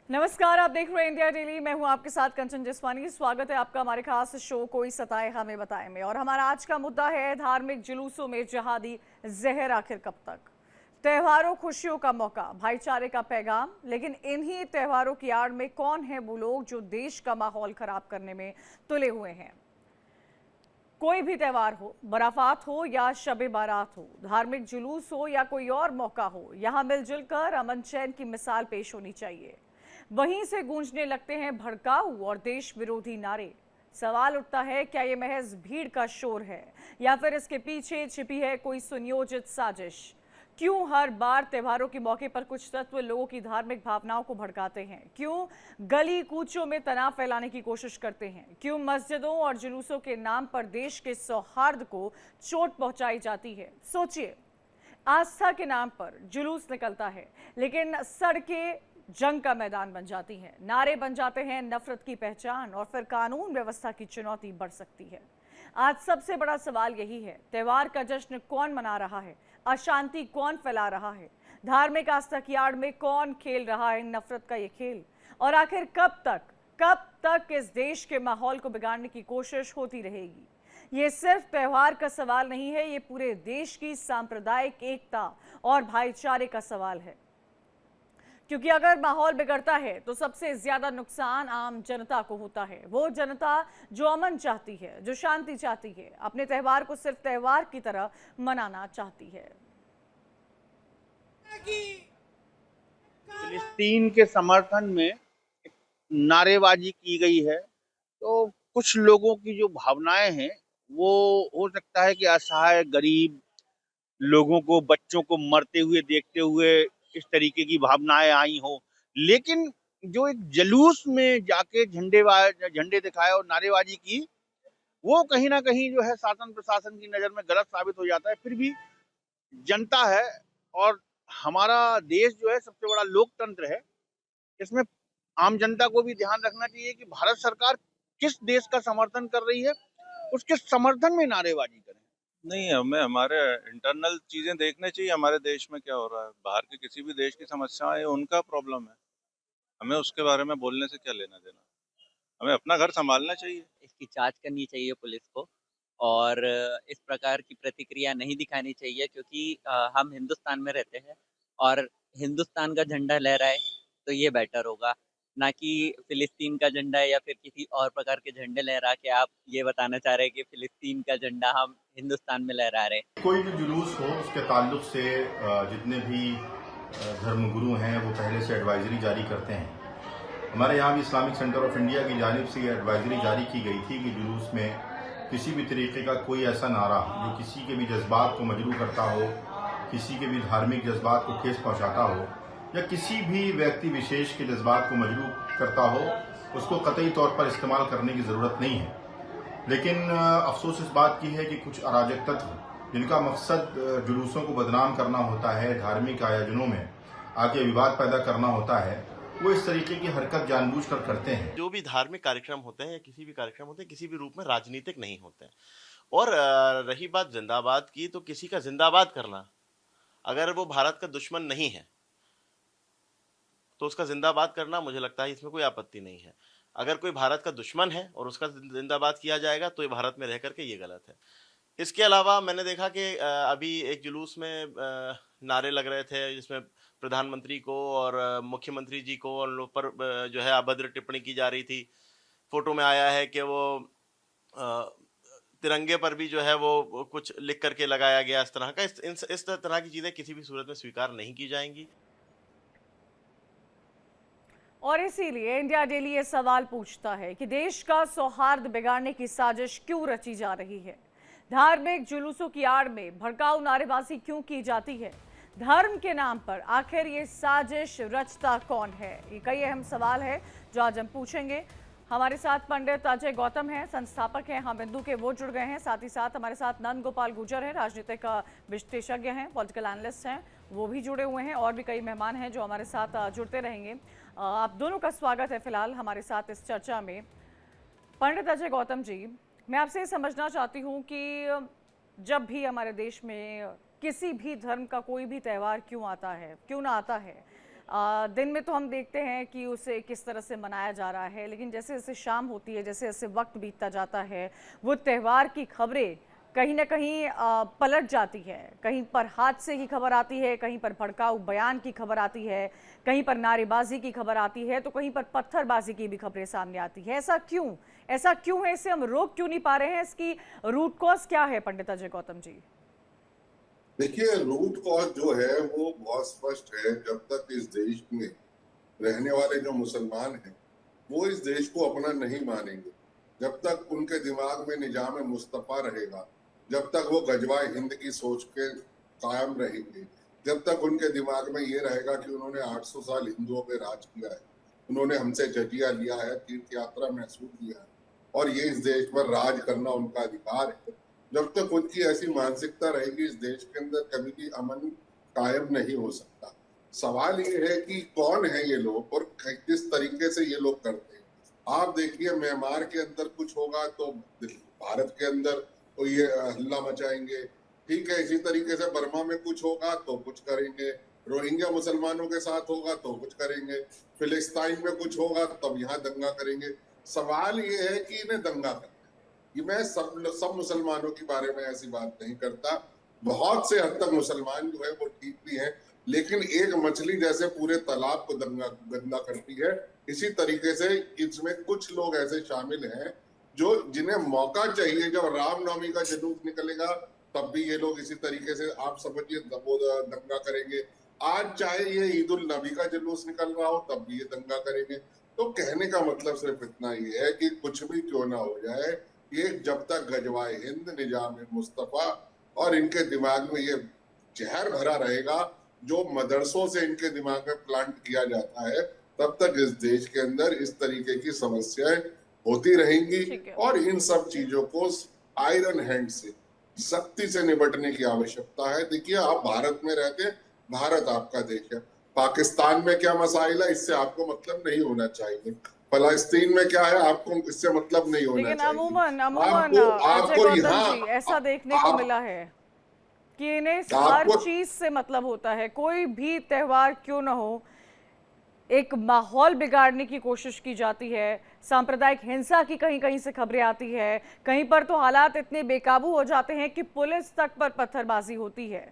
नमस्कार, आप देख रहे हैं इंडिया डेली। मैं हूं आपके साथ कंचन जिस्वानी। स्वागत है आपका हमारे खास शो कोई सताए हमें बताए में। और हमारा आज का मुद्दा है धार्मिक जुलूसों में जहादी जहर आखिर कब तक। त्योहारों, खुशियों का मौका, भाईचारे का पैगाम, लेकिन इन्हीं त्योहारों की आड़ में कौन है वो लोग जो देश का माहौल खराब करने में तुले हुए हैं। कोई भी त्योहार हो, बराफात हो या शबे बारात हो, धार्मिक जुलूस हो या कोई और मौका हो, यहां मिलजुल कर अमन चैन की मिसाल पेश होनी चाहिए। वहीं से गूंजने लगते हैं भड़काऊ और देश विरोधी नारे। सवाल उठता है, क्या ये महज भीड़ का शोर है या फिर इसके पीछे छिपी है कोई सुनियोजित साजिश। क्यों हर बार त्योहारों के मौके पर कुछ तत्व लोगों की धार्मिक भावनाओं को भड़काते हैं। क्यों गली कूचों में तनाव फैलाने की कोशिश करते हैं। क्यों मस्जिदों और जुलूसों के नाम पर देश के सौहार्द को चोट पहुंचाई जाती है। सोचिए, आस्था के नाम पर जुलूस निकलता है, लेकिन सड़कें जंग का मैदान बन जाती हैं, नारे बन जाते हैं नफरत की पहचान, और फिर कानून व्यवस्था की चुनौती बढ़ सकती है। आज सबसे बड़ा सवाल यही है, त्योहार का जश्न कौन मना रहा है, अशांति कौन फैला रहा है, धार्मिक आस्था की आड़ में कौन खेल रहा है नफरत का ये खेल, और आखिर कब तक इस देश के माहौल को बिगाड़ने की कोशिश होती रहेगी। ये सिर्फ त्योहार का सवाल नहीं है, ये पूरे देश की सांप्रदायिक एकता और भाईचारे का सवाल है। क्योंकि अगर माहौल बिगड़ता है तो सबसे ज्यादा नुकसान आम जनता को होता है। वो जनता जो अमन चाहती है, जो शांति चाहती है, अपने त्योहार को सिर्फ त्योहार की तरह मनाना चाहती है। फिलिस्तीन के समर्थन में एक नारेबाजी की गई है, तो कुछ लोगों की जो भावनाएं हैं वो हो सकता है कि असहाय गरीब लोगों को, बच्चों को मरते हुए देखते हुए इस तरीके की भावनाएं आई हो। लेकिन जो एक जुलूस में जाके झंडे दिखाए और नारेबाजी की, वो कहीं ना कहीं जो है शासन प्रशासन की नजर में गलत साबित हो जाता है। फिर भी जनता है, और हमारा देश जो है सबसे बड़ा लोकतंत्र है। इसमें आम जनता को भी ध्यान रखना चाहिए कि भारत सरकार किस देश का समर्थन कर रही है, उसके समर्थन में नारेबाजी करें। नहीं, हमें हमारे इंटरनल चीजें देखने चाहिए, हमारे देश में क्या हो रहा है। बाहर के किसी भी देश की समस्याएं उनका प्रॉब्लम है, हमें उसके बारे में बोलने से क्या लेना देना। हमें अपना घर संभालना चाहिए। इसकी जांच करनी चाहिए पुलिस को, और इस प्रकार की प्रतिक्रिया नहीं दिखानी चाहिए, क्योंकि हम हिंदुस्तान में रहते हैं और हिंदुस्तान का झंडा लहराए तो ये बेटर होगा, ना कि फिलिस्तीन का झंडा या फिर किसी और प्रकार के झंडे लहरा के आप ये बताना चाह रहे हैं कि फिलिस्तीन का झंडा हम हिंदुस्तान में लहरा रहे हैं। कोई भी जुलूस हो, उसके ताल्लुक से जितने भी धर्मगुरु हैं वो पहले से एडवाइजरी जारी करते हैं। हमारे यहाँ भी इस्लामिक सेंटर ऑफ इंडिया की जानिब से एडवाइजरी जारी की गई थी कि जुलूस में किसी भी तरीके का कोई ऐसा नारा जो किसी के भी जज्बात को मजरूह करता हो, किसी के भी धार्मिक जज्बात को ठेस पहुंचाता हो, या किसी भी व्यक्ति विशेष के जज्बात को मजरूह करता हो, उसको कतई तौर पर इस्तेमाल करने की ज़रूरत नहीं है। लेकिन अफसोस इस बात की है कि कुछ अराजक तत्व जिनका मकसद जुलूसों को बदनाम करना होता है, धार्मिक आयोजनों में आके विवाद पैदा करना होता है, वो इस तरीके की हरकत जानबूझकर करते हैं। जो भी धार्मिक कार्यक्रम होते हैं या किसी भी कार्यक्रम होते हैं, किसी भी रूप में राजनीतिक नहीं होते हैं। और रही बात जिंदाबाद की, तो किसी का जिंदाबाद करना, अगर वो भारत का दुश्मन नहीं है तो उसका जिंदाबाद करना, मुझे लगता है इसमें कोई आपत्ति नहीं है। अगर कोई भारत का दुश्मन है और उसका जिंदाबाद किया जाएगा तो ये भारत में रह करके ये गलत है। इसके अलावा मैंने देखा कि अभी एक जुलूस में नारे लग रहे थे जिसमें प्रधानमंत्री को और मुख्यमंत्री जी को उन लोग पर जो है अभद्र टिप्पणी की जा रही थी। फोटो में आया है कि वो तिरंगे पर भी जो है वो कुछ लिख करके लगाया गया। इस तरह का इस तरह की चीजें किसी भी सूरत में स्वीकार नहीं की जाएंगी। और इसीलिए इंडिया डेली ये सवाल पूछता है कि देश का सौहार्द बिगाड़ने की साजिश क्यों रची जा रही है। धार्मिक जुलूसों की आड़ में भड़काऊ नारेबाजी क्यों की जाती है। धर्म के नाम पर आखिर ये साजिश रचता कौन है। ये कई अहम सवाल है जो आज हम पूछेंगे। हमारे साथ पंडित अजय गौतम हैं, संस्थापक हैं हम बिंदु के, वो जुड़ गए हैं। साथ ही साथ हमारे साथ नंद गोपाल गुर्जर हैं, राजनीतिक विशेषज्ञ हैं, पॉलिटिकल एनालिस्ट हैं, वो भी जुड़े हुए हैं। और भी कई मेहमान हैं जो हमारे साथ जुड़ते रहेंगे। आप दोनों का स्वागत है फिलहाल हमारे साथ इस चर्चा में। पंडित अजय गौतम जी, मैं आपसे ये समझना चाहती हूँ कि जब भी हमारे देश में किसी भी धर्म का कोई भी त्यौहार क्यों आता है, क्यों ना आता है, दिन में तो हम देखते हैं कि उसे किस तरह से मनाया जा रहा है, लेकिन जैसे जैसे शाम होती है, जैसे जैसे वक्त बीतता जाता है, वो त्यौहार की खबरें कहीं ना कहीं पलट जाती है। कहीं पर हादसे की खबर आती है, कहीं पर भड़काऊ बयान की खबर आती है, कहीं पर नारेबाजी की खबर आती है, तो कहीं पर पत्थरबाजी की भी खबरें सामने आती है। ऐसा क्यों? ऐसा क्यों है? इसे हम रोक क्यों नहीं पा रहे हैं? इसकी रूट कॉज क्या है पंडित अजय गौतम जी? देखिए, रूट कॉज जो है वो बहुत स्पष्ट है। जब तक इस देश में रहने वाले जो मुसलमान हैं वो इस देश को अपना नहीं मानेंगे, जब तक उनके दिमाग में निजाम मुस्तफा रहेगा, जब तक वो गजवाए हिंद की सोच के कायम रहेंगे, जब तक उनके दिमाग में ये रहेगा कि उन्होंने 800 साल हिंदुओं पे राज किया है, उन्होंने हमसे जजिया लिया है, तीर्थ यात्रा महसूस किया है और ये इस देश पर राज करना उनका अधिकार है, जब तक उनकी ऐसी मानसिकता रहेगी इस देश के अंदर कभी भी अमन कायम नहीं हो सकता। सवाल ये है कि कौन है ये लोग और किस तरीके से ये लोग करते हैं। आप देखिए, म्यांमार के अंदर कुछ होगा तो भारत के अंदर तो ये हल्ला मचाएंगे, ठीक है। इसी तरीके से बर्मा में कुछ होगा तो कुछ करेंगे, रोहिंग्या मुसलमानों के साथ होगा तो कुछ करेंगे, फिलिस्तीन में कुछ होगा तब यहाँ दंगा करेंगे। सवाल ये है कि इन्हें दंगा करना है। ये मैं सब मुसलमानों के बारे में ऐसी बात नहीं करता, बहुत से हद तक मुसलमान जो है वो ठीक भी हैं, लेकिन एक मछली जैसे पूरे तालाब को गंदा करती है, इसी तरीके से इसमें कुछ लोग ऐसे शामिल हैं जो जिन्हें मौका चाहिए। जब रामनवमी का जुलूस निकलेगा तब भी ये लोग इसी तरीके से आप समझिए दंगा करेंगे। आज चाहे ये ईद उल नबी का जुलूस निकल रहा हो तब भी ये दंगा करेंगे। तो कहने का मतलब सिर्फ इतना ही है कि कुछ भी क्यों ना हो जाए, ये जब तक गजवाए हिंद, निजाम मुस्तफा और इनके दिमाग में ये जहर भरा रहेगा जो मदरसों से इनके दिमाग में प्लांट किया जाता है, तब तक इस देश के अंदर इस तरीके की समस्याएं होती रहेंगी। और इन सब चीजों को आयरन हैंड से, सख्ती से निपटने की आवश्यकता है। देखिए, आप भारत में रहते हैं, भारत आपका देश है। पाकिस्तान में क्या मसाइल है इससे आपको मतलब नहीं होना चाहिए, फलस्तीन में क्या है आपको इससे मतलब नहीं होना लेकिन चाहिए। अमूमन आपको अजय यहाँ गौतम जी, ऐसा देखने को मिला है कि इन्हें हर चीज से मतलब होता है। कोई भी त्यौहार क्यों ना हो, एक माहौल बिगाड़ने की कोशिश की जाती है, सांप्रदायिक हिंसा की कहीं कहीं से खबरें आती है, कहीं पर तो हालात इतने बेकाबू हो जाते हैं कि पुलिस तक पर पत्थरबाजी होती है।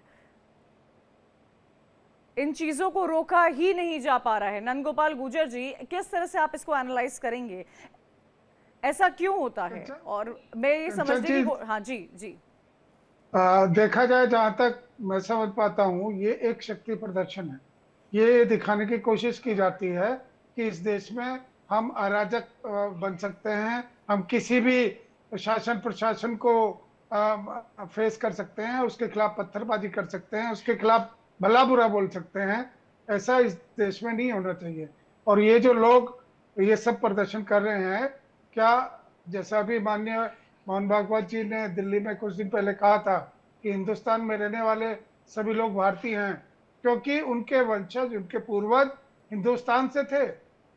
इन चीजों को रोका ही नहीं जा पा रहा है। नंदगोपाल गुर्जर जी, किस तरह से आप इसको एनालाइज करेंगे? ऐसा क्यों होता है? और मैं ये समझने की हाँ जी जी देखा जाए, जहां तक मैं समझ पाता हूं, ये एक शक्ति प्रदर्शन है। ये दिखाने की कोशिश की जाती है कि इस देश में हम अराजक बन सकते हैं, हम किसी भी शासन प्रशासन को फेस कर सकते हैं, उसके खिलाफ पत्थरबाजी कर सकते हैं, उसके खिलाफ भला बुरा बोल सकते हैं। ऐसा इस देश में नहीं होना चाहिए। और ये जो लोग ये सब प्रदर्शन कर रहे हैं, क्या जैसा अभी माननीय मोहन भागवत जी ने दिल्ली में कुछ दिन पहले कहा था कि हिंदुस्तान में रहने वाले सभी लोग भारतीय हैं क्योंकि उनके वंशज, उनके पूर्वज हिंदुस्तान से थे।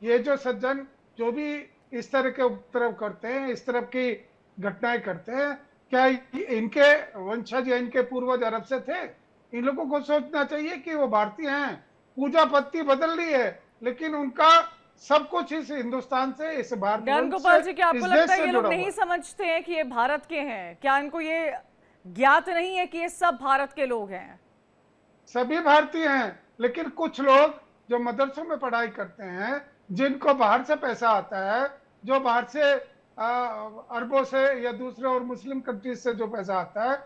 ये जो सज्जन जो भी इस तरह के उपद्रव करते हैं, इस तरह की घटनाएं करते हैं, क्या इनके वंशज या इनके पूर्वज अरब से थे? इन लोगों को सोचना चाहिए कि वो भारतीय हैं। पूजा पत्ती बदल ली है लेकिन उनका सब कुछ इस हिंदुस्तान से, इस भारत गोपाल जी, क्या आपको लगता है ये लोग नहीं समझते हैं कि ये भारत के हैं? क्या इनको ये ज्ञात नहीं है कि ये सब भारत के लोग हैं? सभी भारतीय हैं, लेकिन कुछ लोग जो मदरसों में पढ़ाई करते हैं, जिनको बाहर से पैसा आता है, जो बाहर से अरबों से या दूसरे और मुस्लिम कंट्रीज से जो पैसा आता है,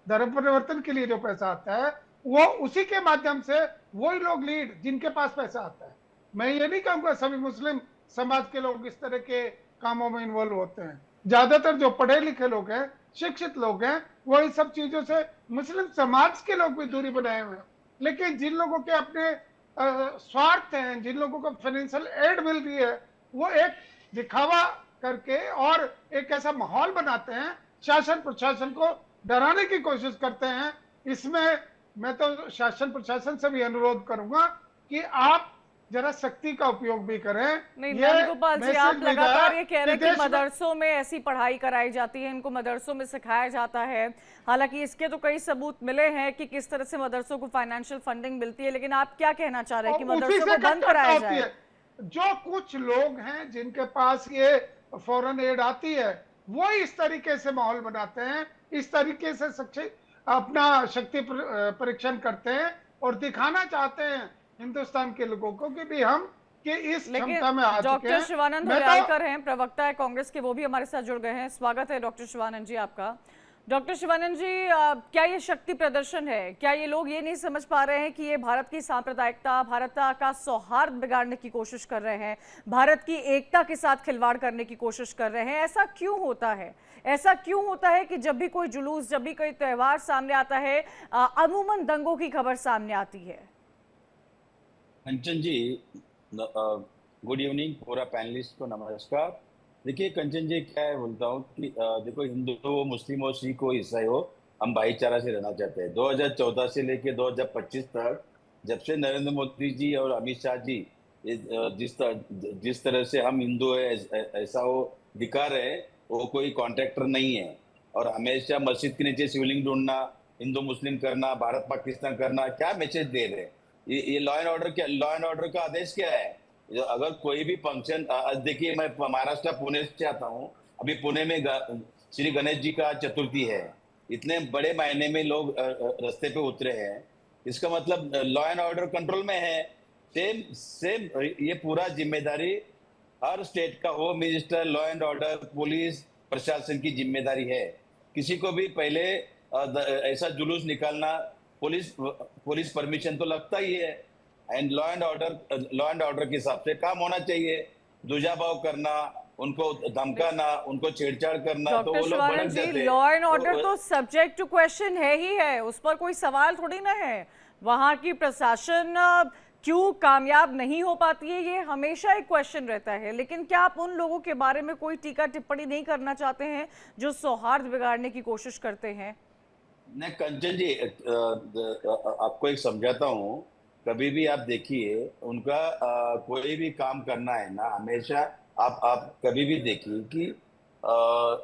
धर्म परिवर्तन के लिए जो पैसा आता है, वो उसी के माध्यम से वही लोग लीड, जिनके पास पैसा आता है। मैं ये नहीं कहूंगा सभी मुस्लिम समाज के लोग इस तरह के कामों में इन्वॉल्व होते हैं। ज्यादातर जो पढ़े लिखे लोग हैं, शिक्षित लोग हैं, वो इन सब चीजों से, मुस्लिम समाज के लोग भी दूरी बनाए हुए हैं। लेकिन जिन लोगों के अपने स्वार्थ हैं, जिन लोगों को फाइनेंशियल एड मिल रही है, वो एक दिखावा करके और एक ऐसा माहौल बनाते हैं, शासन प्रशासन को डराने की कोशिश करते हैं। इसमें मैं तो शासन प्रशासन से भी अनुरोध करूंगा कि आप जरा शक्ति का उपयोग भी करें। नहीं ये नंदगोपाल जी, मैसेज आप भेजा लगातार ये कह रहे हैं कि देश में मदरसों में ऐसी पढ़ाई कराई जाती है, इनको मदरसों में सिखाया जाता है। हालांकि इसके तो कई सबूत मिले हैं कि किस तरह से मदरसों को फाइनेंशियल फंडिंग मिलती है, लेकिन आप क्या कहना चाह रहे हैं कि और उसी मदरसों से को बंद कटकट कराया होती जाए? है। जो कुछ लोग हैं जिनके पास ये फॉरेन एड आती है, वो इस तरीके से माहौल बनाते हैं, इस तरीके से अपना शक्ति परीक्षण करते हैं और दिखाना चाहते हैं हिंदुस्तान के लोगों को कि भी हम कि इस लेकिन क्षमता में आ चुके डॉक्टर हैं। शिवानंद मैं हुरियालकर हैं, प्रवक्ता है कांग्रेस के, वो भी हमारे साथ जुड़ गए हैं। स्वागत है डॉक्टर शिवानंद जी आपका। डॉक्टर शिवानंद जी, क्या ये शक्ति प्रदर्शन है? क्या ये लोग ये नहीं समझ पा रहे हैं कि ये भारत की सांप्रदायिकता, भारत का सौहार्द बिगाड़ने की कोशिश कर रहे हैं, भारत की एकता के साथ खिलवाड़ करने की कोशिश कर रहे हैं? ऐसा क्यों होता है? ऐसा क्यों होता है कि जब भी कोई जुलूस, जब भी कोई त्योहार सामने आता है, अमूमन दंगों की खबर सामने आती है? कंचन जी, गुड इवनिंग पूरा पैनलिस्ट को नमस्कार। देखिए कंचन जी, क्या है बोलता हूँ कि देखो, हिंदू हो, मुस्लिम हो, सिख हो, ईसाई हो, हम भाईचारा से रहना चाहते हैं। 2014 से लेके 2025 तक, जब से नरेंद्र मोदी जी और अमित शाह जी जिस तरह से हम हिंदू है ऐसा वो दिखा रहे हैं, वो कोई कॉन्ट्रैक्टर नहीं है। और हमेशा मस्जिद के नीचे शिवलिंग ढूंढना, हिंदू मुस्लिम करना, भारत पाकिस्तान करना, क्या मैसेज दे रहे हैं? ये लॉ एंड ऑर्डर का आदेश क्या है? अगर कोई भी फंक्शन, देखिए मैं महाराष्ट्र पुणे से आता हूँ, अभी पुणे में श्री गणेश जी का चतुर्थी है, इतने बड़े मायने में लोग रास्ते पे उतरे हैं, इसका मतलब लॉ एंड ऑर्डर कंट्रोल में है। सेम ये पूरा जिम्मेदारी हर स्टेट का, home minister, law and order, police प्रशासन की जिम्मेदारी है। किसी को भी पहले ऐसा जुलूस निकालना पुलिस परमिशन तो लगता ही है, एंड लॉ एंड ऑर्डर के हिसाब से काम होना चाहिए। दुजाभाव करना, उनको धमकाना, उनको छेड़छाड़ करना, तो डॉक्टर वो लोग शिवानंद भड़क जी, जाते हैं। लॉ एंड ऑर्डर तो सब्जेक्ट टू क्वेश्चन है ही है, उस पर कोई सवाल थोड़ी ना है। वहां की प्रशासन क्यों कामयाब नहीं हो पाती है, ये हमेशा एक क्वेश्चन रहता है। लेकिन क्या आप उन लोगों के बारे में कोई टीका टिप्पणी नहीं करना चाहते हैं जो सौहार्द बिगाड़ने की कोशिश करते हैं? नहीं कंचन जी, आपको एक समझाता हूँ। कभी भी आप देखिए, उनका कोई भी काम करना है ना, हमेशा आप कभी भी देखिए कि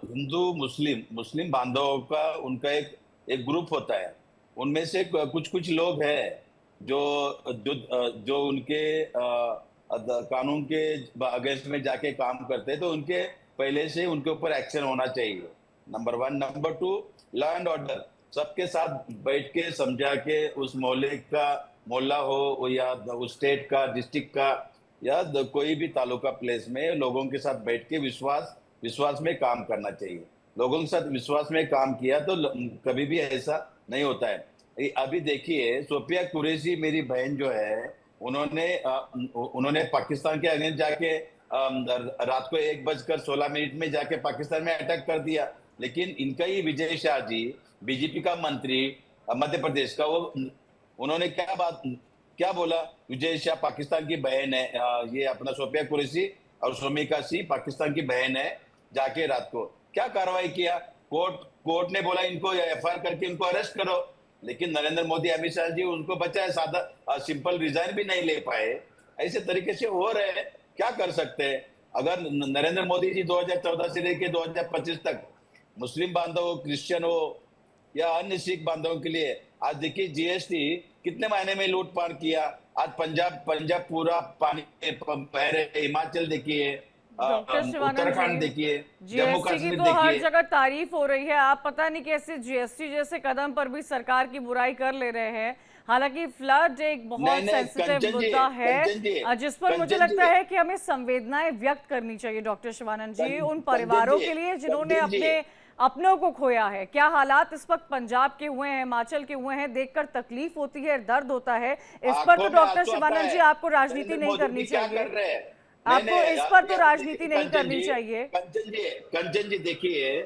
हिंदू मुस्लिम बांधवों का उनका एक ग्रुप होता है। उनमें से कुछ लोग हैं जो जो उनके कानून के अगेंस्ट में जाके काम करते हैं, तो उनके पहले से उनके ऊपर एक्शन होना चाहिए, number 1। Number 2, law and order सबके साथ बैठ के समझा के, उस मोहल्ला हो या उस स्टेट का, डिस्ट्रिक्ट का, या कोई भी तालुका प्लेस में लोगों के साथ बैठ के विश्वास में काम करना चाहिए। लोगों के साथ विश्वास में काम किया तो कभी भी ऐसा नहीं होता है। अभी देखिए, सोफिया कुरैशी मेरी बहन जो है, उन्होंने पाकिस्तान के अगेंस्ट जाके रात को 1:16 में जाके पाकिस्तान में अटैक कर दिया। लेकिन इनका ही विजय शाह जी, बीजेपी का मंत्री मध्य प्रदेश का, उन्होंने क्या बोला? विजय शाह पाकिस्तान की बहन है, ये अपना सोफिया कुरैशी और शोमिका सिंह पाकिस्तान की बहन है। जाके रात को क्या कार्रवाई किया? कोर्ट ने बोला इनको एफआईआर करके इनको अरेस्ट करो। लेकिन नरेंद्र मोदी, अमित शाह जी उनको बचाए, सादा सिंपल रिजाइन भी नहीं ले पाए। ऐसे तरीके से हो रहे हैं, क्या कर सकते हैं? अगर नरेंद्र मोदी जी 2014 से लेकर 2025 तक मुस्लिम बांधव हो, क्रिश्चियन हो या अन्य सिख बांधवों के लिए, आज देखिए जीएसटी कितने महीने में लूटपाट किया। आज पंजाब पूरा पानी बह रहे, हिमाचल देखिए, डॉक्टर शिवानंद उत्तराखंड जी, देखिए, जम्मू जीएसटी की कश्मीर तो हर देखिए। जगह तारीफ हो रही है, आप पता नहीं कैसे जीएसटी जैसे कदम पर भी सरकार की बुराई कर ले रहे हैं। हालांकि फ्लड एक बहुत सेंसिटिव मुद्दा है जिस पर मुझे लगता है कि हमें संवेदनाएं व्यक्त करनी चाहिए। डॉक्टर शिवानंद जी, उन परिवारों के लिए जिन्होंने अपनों को खोया है, क्या हालात इस वक्त पंजाब के हुए हैं, हिमाचल के हुए हैं, देखकर तकलीफ होती है, दर्द होता है। इस पर तो डॉक्टर शिवानंद जी आपको राजनीति नहीं करनी चाहिए, आपको इस पर तो राजनीति नहीं करनी चाहिए। कंचन जी देखिए,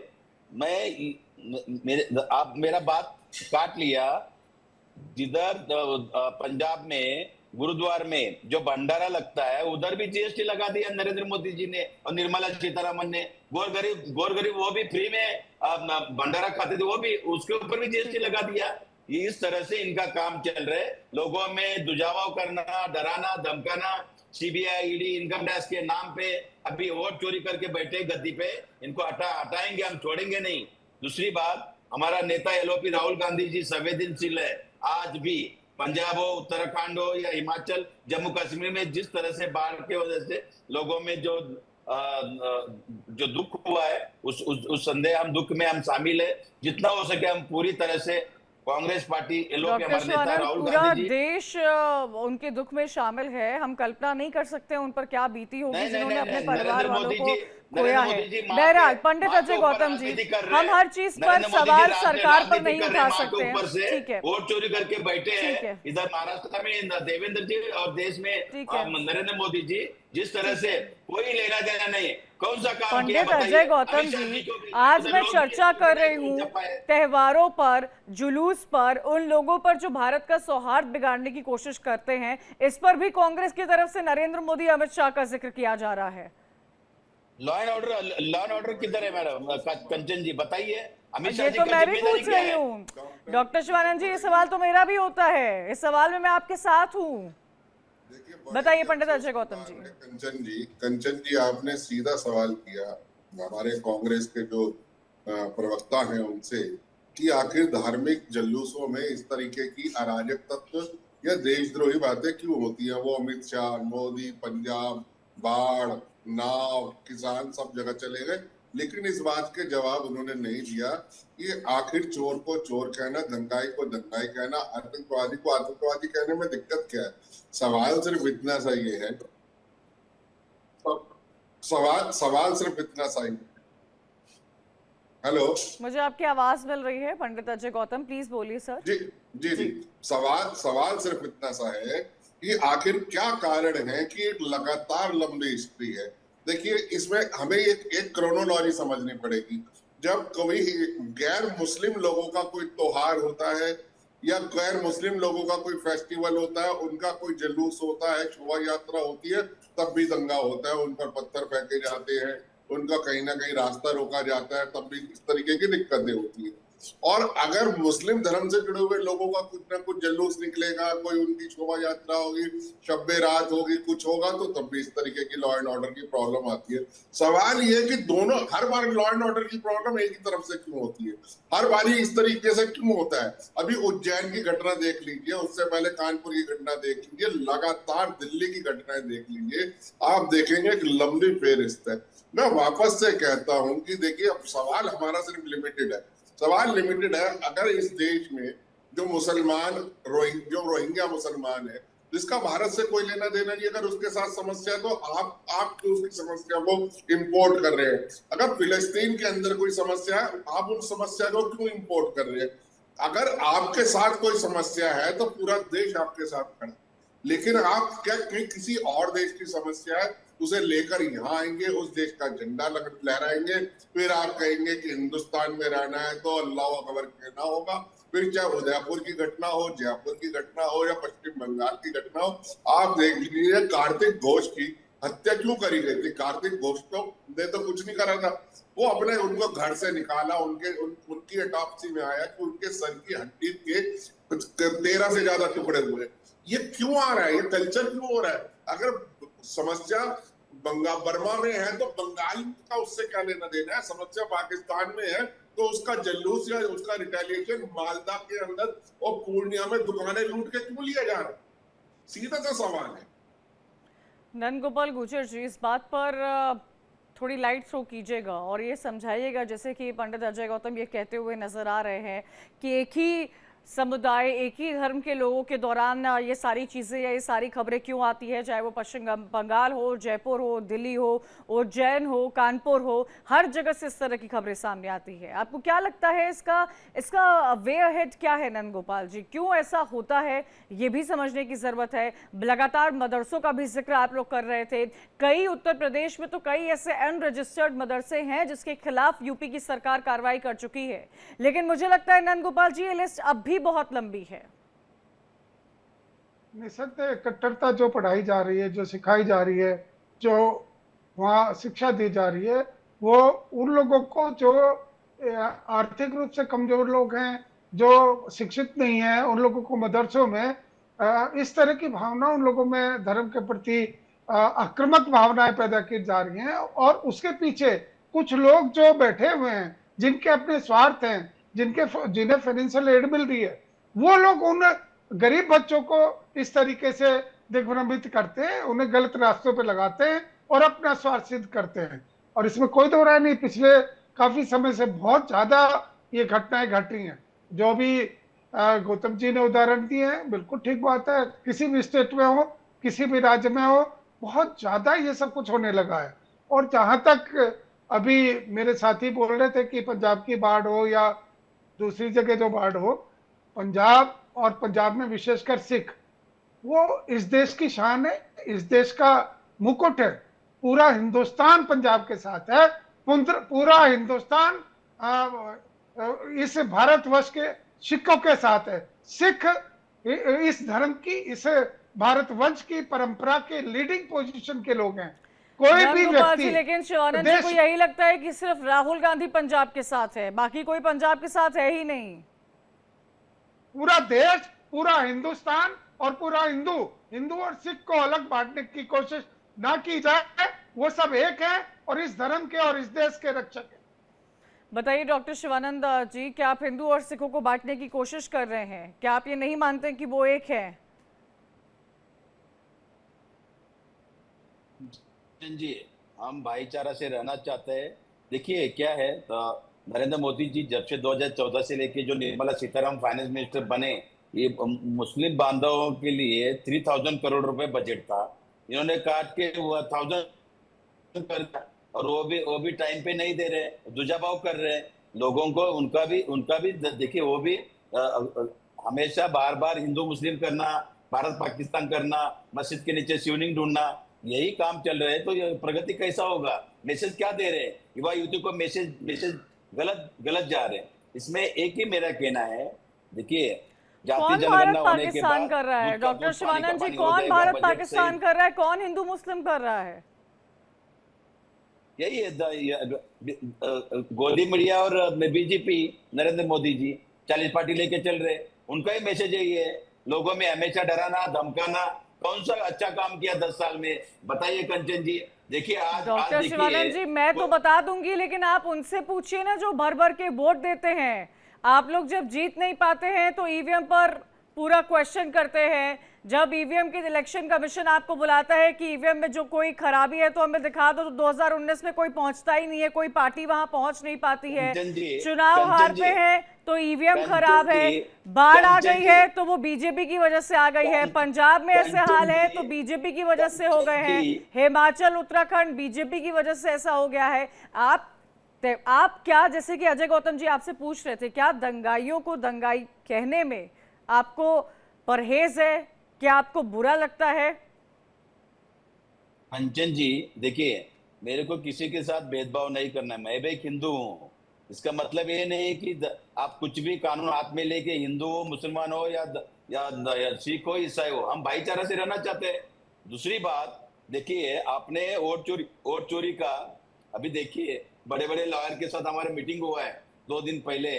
आप मेरा बात काट लिया। जिधर पंजाब में गुरुद्वार में जो भंडारा लगता है, उधर भी जीएसटी लगा दिया नरेंद्र मोदी जी ने और निर्मला सीतारमन ने। गोर गरीब वो भी फ्री में भंडारा खाते थे, वो भी उसके ऊपर भी जीएसटी लगा दिया। ये इस तरह से इनका काम चल रहा है, लोगों में दुजावाव करना, डराना, धमकाना, सीबीआई, ईडी, इनकम टैक्स के नाम पे अभी वोट चोरी करके बैठे गद्दी पे, इनको हटाएंगे, हम छोड़ेंगे नहीं। दूसरी बात, हमारा नेता एलओपी राहुल गांधी जी संवेदनशील है। आज भी पंजाब हो, उत्तराखंड हो या हिमाचल, जम्मू कश्मीर में जिस तरह से बाढ़ के वजह से लोगों में जो दुख हुआ है, उस संदेह हम दुख में हम शामिल है। जितना हो सके हम पूरी तरह से कांग्रेस पार्टी, एलओपी, डॉक्टर हमारे नेता शिवानंद, राहुल पूरा गांधी जी। देश उनके दुख में शामिल है। हम कल्पना नहीं कर सकते उन पर क्या बीती होगी नहीं, नहीं, जिन्होंने नहीं, अपने नहीं, परिवार नरेंद्र वालों मोदी को जी, खोया नरेंद्र है। मोदी जी माँ बहरहाल के पंडित माँ के अजय ऊपर गौतम जी, राजनीति कर रहे हम हैं। हर चीज पर नरेंद्र मोदी जी सवाल सरकार पर राजनीति नहीं कर रहे उठा हैं, माँ के सकते ऊपर हैं। से ठीक है, वोट चोरी करके बैठे ठीक हैं है, इधर महाराष्ट्र में देवेंद्र जी, और देश में ठीक है, नरेंद्र मोदी जी। जिस तरह ठीक से है। कोई लेना देना नहीं, कौन सा काम किया पंडित बताइए। अजय गौतम अमित शाह जी, को भी आज उधर मैं लोग चर्चा कर रही नहीं हूँ जप पाए। त्योहारों पर, जुलूस पर, उन लोगों पर जो भारत का सौहार्द बिगाड़ने की कोशिश करते हैं। इस पर भी कांग्रेस की तरफ से नरेंद्र मोदी, अमित शाह का जिक्र किया जा रहा है। लॉ एंड ऑर्डर किधर है मैडम? कंचन जी बताइए। अमित शाह ये जी तो का मैं भी जिम्मेदारी पूछ क्या रही है? हूँ डॉक्टर शिवानंद जी, ये सवाल तो मेरा भी होता है। इस सवाल में मैं आपके साथ हूँ। देखिए, बताइए पंडित अजय गौतम जी। कंचन जी, आपने सीधा सवाल किया हमारे कांग्रेस के जो प्रवक्ता हैं उनसे, कि आखिर धार्मिक जुलूसों में इस तरीके की अराजक तत्व या देशद्रोही बातें क्यों होती हैं। वो अमित शाह, मोदी, पंजाब, बाढ़, नाव, किसान सब जगह चले गए, लेकिन इस बात के जवाब उन्होंने नहीं दिया। ये आखिर चोर को चोर कहना, दंगाई को दंगाई कहना, आतंकवादी को आतंकवादी कहने में दिक्कत क्या है? सवाल सिर्फ इतना सा ये है, सवाल सिर्फ इतना सा ही है। हेलो, मुझे आपकी आवाज मिल रही है पंडित अजय गौतम, प्लीज बोलिए सर। जी जी जी, सवाल सिर्फ इतना सा है कि आखिर क्या कारण है कि एक लगातार लंबी हिस्ट्री है। देखिए, इसमें हमें एक क्रोनोलॉजी समझनी पड़ेगी। जब कोई गैर मुस्लिम लोगों का कोई त्योहार होता है या गैर मुस्लिम लोगों का कोई फेस्टिवल होता है, उनका कोई जुलूस होता है, शोभा यात्रा होती है, तब भी दंगा होता है, उन पर पत्थर फेंके जाते हैं, उनका कहीं ना कहीं रास्ता रोका जाता है, तब भी इस तरीके की दिक्कतें होती है। और अगर मुस्लिम धर्म से जुड़े हुए लोगों का कुछ ना कुछ जुलूस निकलेगा, कोई उनकी शोभा यात्रा होगी, शब्बे रात होगी, कुछ होगा, तो तब भी इस तरीके की लॉ एंड ऑर्डर की प्रॉब्लम आती है। सवाल ये है कि दोनों, हर बार लॉ एंड ऑर्डर की प्रॉब्लम एक ही तरफ से क्यों होती है, हर बारी इस तरीके से क्यों होता है। अभी उज्जैन की घटना देख लीजिए, उससे पहले कानपुर की घटना देख लीजिए, लगातार दिल्ली की घटनाएं देख लीजिए, आप देखेंगे कि लंबी फेहरिस्त है। मैं वापस से कहता हूं कि देखिए, अब सवाल हमारा सिर्फ लिमिटेड है, सवाल लिमिटेड है। अगर इस देश में जो मुसलमान जो रोहिंग्या मुसलमान है, जिसका भारत से कोई लेना देना नहीं, अगर उसके साथ समस्या है, तो आप तो उसकी समस्या को इंपोर्ट कर रहे हैं। अगर फिलिस्तीन के अंदर कोई समस्या है, आप उस समस्या को क्यों इंपोर्ट कर रहे हैं? अगर आपके साथ कोई समस्या है तो पूरा देश आपके साथ खड़ा है, लेकिन आप क्या किसी और देश की समस्या है उसे लेकर यहाँ आएंगे, उस देश का झंडा लहराएंगे, फिर आप कहेंगे कि हिंदुस्तान में रहना है तो अल्लाह अकबर कहना होगा। फिर चाहे उदयपुर की घटना हो, जयपुर की घटना हो या पश्चिम बंगाल की घटना हो, आप देख लीजिए कार्तिक घोष की हत्या क्यों करी गई थी। कार्तिक घोष ने तो कुछ नहीं करा था, वो अपने उनको घर से निकाला, उनकी ऑटोप्सी में आया कि उनके सर की हड्डी के 13 से ज्यादा टुकड़े हुए। ये क्यों आ रहा है? ये कल्चर क्यों हो रहा है? अगर समस्या बर्मा में है तो बंगाल का उससे क्या लेना देना है? समस्या पाकिस्तान में है तो उसका जुलूस या उसका रिटेलिएशन मालदा के अंदर और पूर्णिया में दुकानें लूट के क्यों लिया जा रहा है? सीधा सा सवाल है। नंद गोपाल गुर्जर जी, इस बात पर थोड़ी लाइट थ्रो कीजिएगा और ये समझाइएगा, जैसे कि पंडित अजय गौतम ये कहते हुए नजर आ रहे हैं कि एक ही समुदाय, एक ही धर्म के लोगों के दौरान ये सारी चीज़ें या ये सारी खबरें क्यों आती है, चाहे वो पश्चिम बंगाल हो, जयपुर हो, दिल्ली हो, उज्जैन हो, कानपुर हो, हर जगह से इस तरह की खबरें सामने आती है। आपको क्या लगता है इसका वे अहेड क्या है नंद गोपाल जी? क्यों ऐसा होता है ये भी समझने की ज़रूरत है। लगातार मदरसों का भी जिक्र आप लोग कर रहे थे, कई उत्तर प्रदेश में तो कई ऐसे अनरजिस्टर्ड मदरसे हैं जिसके खिलाफ यूपी की सरकार कार्रवाई कर चुकी है, लेकिन मुझे लगता है नंद गोपाल जी ये लिस्ट अब भी बहुत लंबी है। निसंदेह कट्टरता जो पढ़ाई जा रही है, जो सिखाई जा रही है, जो वहाँ शिक्षा दी जा रही है, वो उन लोगों को जो आर्थिक रूप से कमजोर लोग हैं, जो शिक्षित नहीं है, उन लोगों को मदरसों में इस तरह की भावना उन लोगों में धर्म के प्रति आक्रामक भावनाएं पैदा की जा रही हैं, और उसके पीछे कुछ लोग जो बैठे हुए हैं, जिनके अपने स्वार्थ हैं, जिन्हें फाइनेंशियल एड मिल रही है, वो लोग उन गरीब बच्चों को इस तरीके से दिग्भ्रमित करते हैं, उन्हें गलत रास्तों पे लगाते हैं और अपना स्वार्थ सिद्ध करते हैं। और इसमें कोई दो राय नहीं, पिछले काफी समय से बहुत ज्यादा ये घटनाएं घट रही हैं। जो भी गौतम जी ने उदाहरण दिए हैं, बिल्कुल ठीक बात है। किसी भी स्टेट में हो, किसी भी राज्य में हो, बहुत ज्यादा ये सब कुछ होने लगा है। और जहां तक अभी मेरे साथी बोल रहे थे कि पंजाब की बाढ़ हो या दूसरी जगह जो बाढ़ हो, पंजाब और पंजाब में विशेषकर सिख, वो इस देश की शान है, इस देश का मुकुट है। पूरा हिंदुस्तान पंजाब के साथ है, पूरा हिंदुस्तान इस भारतवर्ष के सिखों के साथ है। सिख इस धर्म की, इस भारतवंश की परंपरा के लीडिंग पोजीशन के लोग हैं। कोई भी व्यक्ति, लेकिन शिवानंद जी को यही लगता है कि सिर्फ राहुल गांधी पंजाब के साथ है, बाकी कोई पंजाब के साथ है ही नहीं। पूरा देश, पूरा हिंदुस्तान और पूरा हिंदू और सिख को अलग बांटने की कोशिश ना की जाए। वो सब एक है और इस धर्म के और इस देश के रक्षक है। बताइए डॉक्टर शिवानंद जी, क्या आप हिंदू और सिखों को बांटने की कोशिश कर रहे हैं? क्या आप ये नहीं मानते कि वो एक है? जी, हम भाईचारा से रहना चाहते हैं। देखिए क्या है, तो नरेंद्र मोदी जी जब से 2014 से लेके जो निर्मला सीतारामन फाइनेंस मिनिस्टर बने, ये मुस्लिम बांधवों के लिए 3000 करोड़ रुपए बजट था। इन्होंने काट के 1000 कर दिया, और वो भी टाइम पे नहीं दे रहे, दुजाभाव कर रहे हैं लोगों को। उनका भी देखिए, वो भी हमेशा बार बार हिंदू मुस्लिम करना, भारत पाकिस्तान करना, मस्जिद के नीचे शिवलिंग ढूंढना, यही काम चल रहे हैं। तो ये प्रगति कैसा होगा? मैसेज क्या दे रहे हैं? युवा युवती को मैसेज गलत जा रहे हैं। इसमें एक ही मेरा कहना है, देखिए, कौन भारत पाकिस्तान कर रहा है? डॉक्टर शिवानंद जी, कौन भारत पाकिस्तान कर रहा है? कौन हिंदू मुस्लिम कर रहा है? यही है गोदी मीडिया और बीजेपी, नरेंद्र मोदी जी 40 पार्टी लेके चल रहे, उनका ही मैसेज यही है। लोगों में हमेशा डराना, धमकाना। कौन सा अच्छा काम किया 10 साल में? बताइए कंचन जी। देखिए आज डॉक्टर शिवानंद जी, मैं तो बता दूंगी, लेकिन आप उनसे पूछिए ना जो भर भर के वोट देते हैं। आप लोग जब जीत नहीं पाते हैं तो ईवीएम पर पूरा क्वेश्चन करते हैं। जब ईवीएम के इलेक्शन कमीशन आपको बुलाता है कि ईवीएम में जो कोई खराबी है तो हमें दिखा दो, तो 2019 में कोई पहुंचता ही नहीं है, कोई पार्टी वहां पहुंच नहीं पाती है। चुनाव हारते हैं तो ईवीएम खराब है, बाढ़ आ गई है तो वो बीजेपी की वजह से आ गई है, पंजाब में ऐसे हाल है तो बीजेपी की वजह से हो गए हैं, हिमाचल उत्तराखंड बीजेपी की वजह से ऐसा हो गया है। आप क्या, जैसे कि अजय गौतम जी आपसे पूछ रहे थे, क्या दंगाइयों को दंगाई कहने में आपको परहेज है? क्या आपको बुरा लगता है? कंचन जी, देखिए, मेरे को किसी के साथ भेदभाव नहीं करना। मैं भी एक हिंदू हूँ। इसका मतलब ये नहीं कि आप कुछ भी कानून हाथ में लेके हिंदू हो, मुसलमान हो या सिख हो, ईसाई हो, हम भाईचारा से रहना चाहते हैं। दूसरी बात, देखिए, आपने वोट चोरी का, अभी देखिए, बड़े बड़े लॉयर के साथ हमारे मीटिंग हुआ है 2 दिन पहले।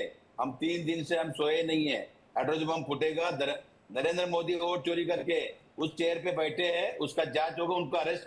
हम 3 दिन से हम सोए नहीं है। हाइड्रोजन बम फूटेगा, नरेंद्र मोदी वोट चोरी करके उस चेयर पे बैठे हैं, उसका जांच होगा, उनको अरेस्ट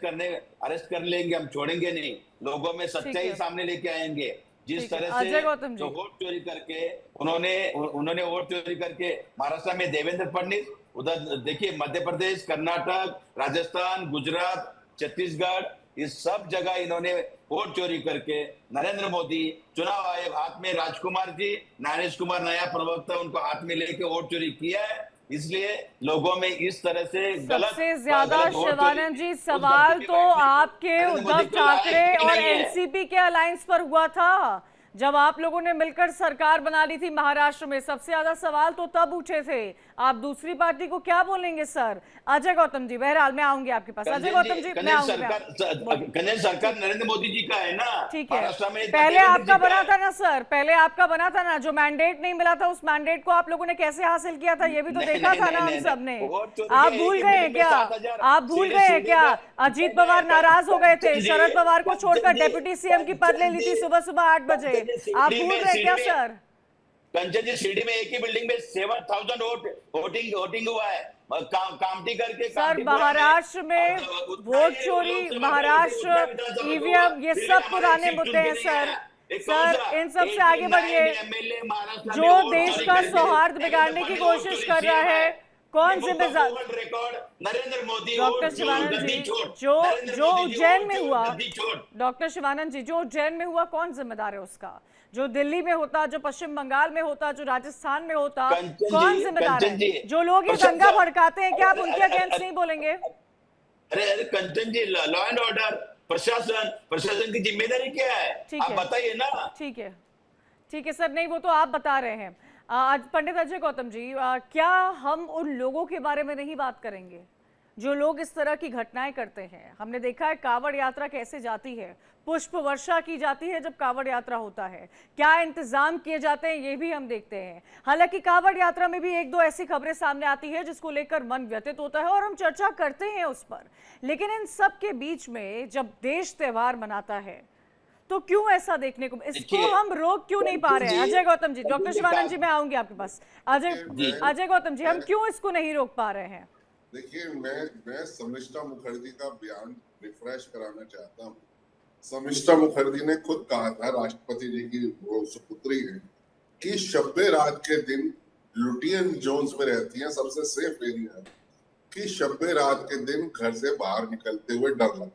कर लेंगे, हम छोड़ेंगे नहीं। लोगों में सच्चाई सामने लेके आएंगे। जिस तरह से तो वोट चोरी करके उन्होंने वोट चोरी करके महाराष्ट्र में देवेंद्र फडणवीस, उधर देखिए मध्य प्रदेश, कर्नाटक, राजस्थान, गुजरात, छत्तीसगढ़, इस सब जगह इन्होंने वोट चोरी करके नरेंद्र मोदी, चुनाव आयोग हाथ में, राजकुमार जी, नरेश कुमार नया प्रवक्ता, उनको हाथ में लेके वोट चोरी किया है। इसलिए लोगों में इस तरह से सबसे ज्यादा शिवानंद जी सवाल तो आपके उद्धव ठाकरे और एनसीपी के अलायंस पर हुआ था, जब आप लोगों ने मिलकर सरकार बना ली थी महाराष्ट्र में। सबसे ज्यादा सवाल तो तब उठे थे। आप दूसरी पार्टी को क्या बोलेंगे सर? अजय गौतम जी, बहरहाल मैं आऊंगी आपके पास। अजय गौतम जी, मैं आऊंगी। सरकार नरेंद्र मोदी जी का है ना, ठीक है। पहले आपका बना था ना सर, पहले आपका बना था ना। जो मैंडेट नहीं मिला था, उस मैंडेट को आप लोगों ने कैसे हासिल किया था, ये भी तो देखा था ना हम सब ने। आप भूल गए हैं क्या? आप भूल गए हैं क्या? अजीत पवार नाराज हो गए थे, शरद पवार को छोड़कर डेप्यूटी सीएम की पद ले ली थी सुबह सुबह 8 बजे। आप भूल रहे क्या सर? कंचन जी शिरडी में एक ही बिल्डिंग में 7,000 वोटिंग हुआ है। कामटी करके सर महाराष्ट्र में वोट चोरी, महाराष्ट्र ईवीएम, ये सब पुराने मुद्दे हैं सर। सर इन सब से आगे बढ़िए। जो देश का सौहार्द बिगाड़ने की कोशिश कर रहा है, कौन जिम्मेदार? नरेंद्र मोदी डॉक्टर शिवानंद जी, जो उज्जैन में हुआ, डॉक्टर शिवानंद जी, जो उज्जैन में हुआ, कौन जिम्मेदार है उसका? जो दिल्ली में होता, जो पश्चिम बंगाल में होता, जो राजस्थान में होता, कौन जिम्मेदार है? जो लोग ये दंगा भड़काते हैं, क्या आप उनके अगेंस्ट नहीं बोलेंगे? अरे कंचन जी, लॉ एंड ऑर्डर, प्रशासन की जिम्मेदारी क्या है, आप बताइए ना। ठीक है सर, नहीं वो तो आप बता रहे हैं। आज पंडित अजय गौतम जी, क्या हम उन लोगों के बारे में नहीं बात करेंगे जो लोग इस तरह की घटनाएं करते हैं? हमने देखा है कावड़ यात्रा कैसे जाती है, पुष्प वर्षा की जाती है जब कावड़ यात्रा होता है, क्या इंतजाम किए जाते हैं ये भी हम देखते हैं। हालांकि कावड़ यात्रा में भी एक दो ऐसी खबरें सामने आती है जिसको लेकर मन व्यथित होता है और हम चर्चा करते हैं उस पर, लेकिन इन सब के बीच में जब देश त्योहार मनाता है तो क्यों ऐसा देखने को, इसको हम रोक क्यों नहीं पा रहे हैं? अजय गौतम जी, डॉक्टर शिवानंद जी मैं आऊंगी आपके पास। अजय गौतम जी, हम क्यों इसको नहीं रोक पा रहे हैं? देखिए, मैं शर्मिष्ठा मुखर्जी का बयान रिफ्रेश कराना चाहता हूँ। शर्मिष्ठा मुखर्जी ने खुद कहा था, राष्ट्रपति जी की वो सुपुत्री है, कि शब्बे रात के दिन लुटियन जोन्स में रहती हैं, सबसे सेफ एरिया है, कि शब्बे रात के दिन घर से बाहर निकलते हुए डर लगता है।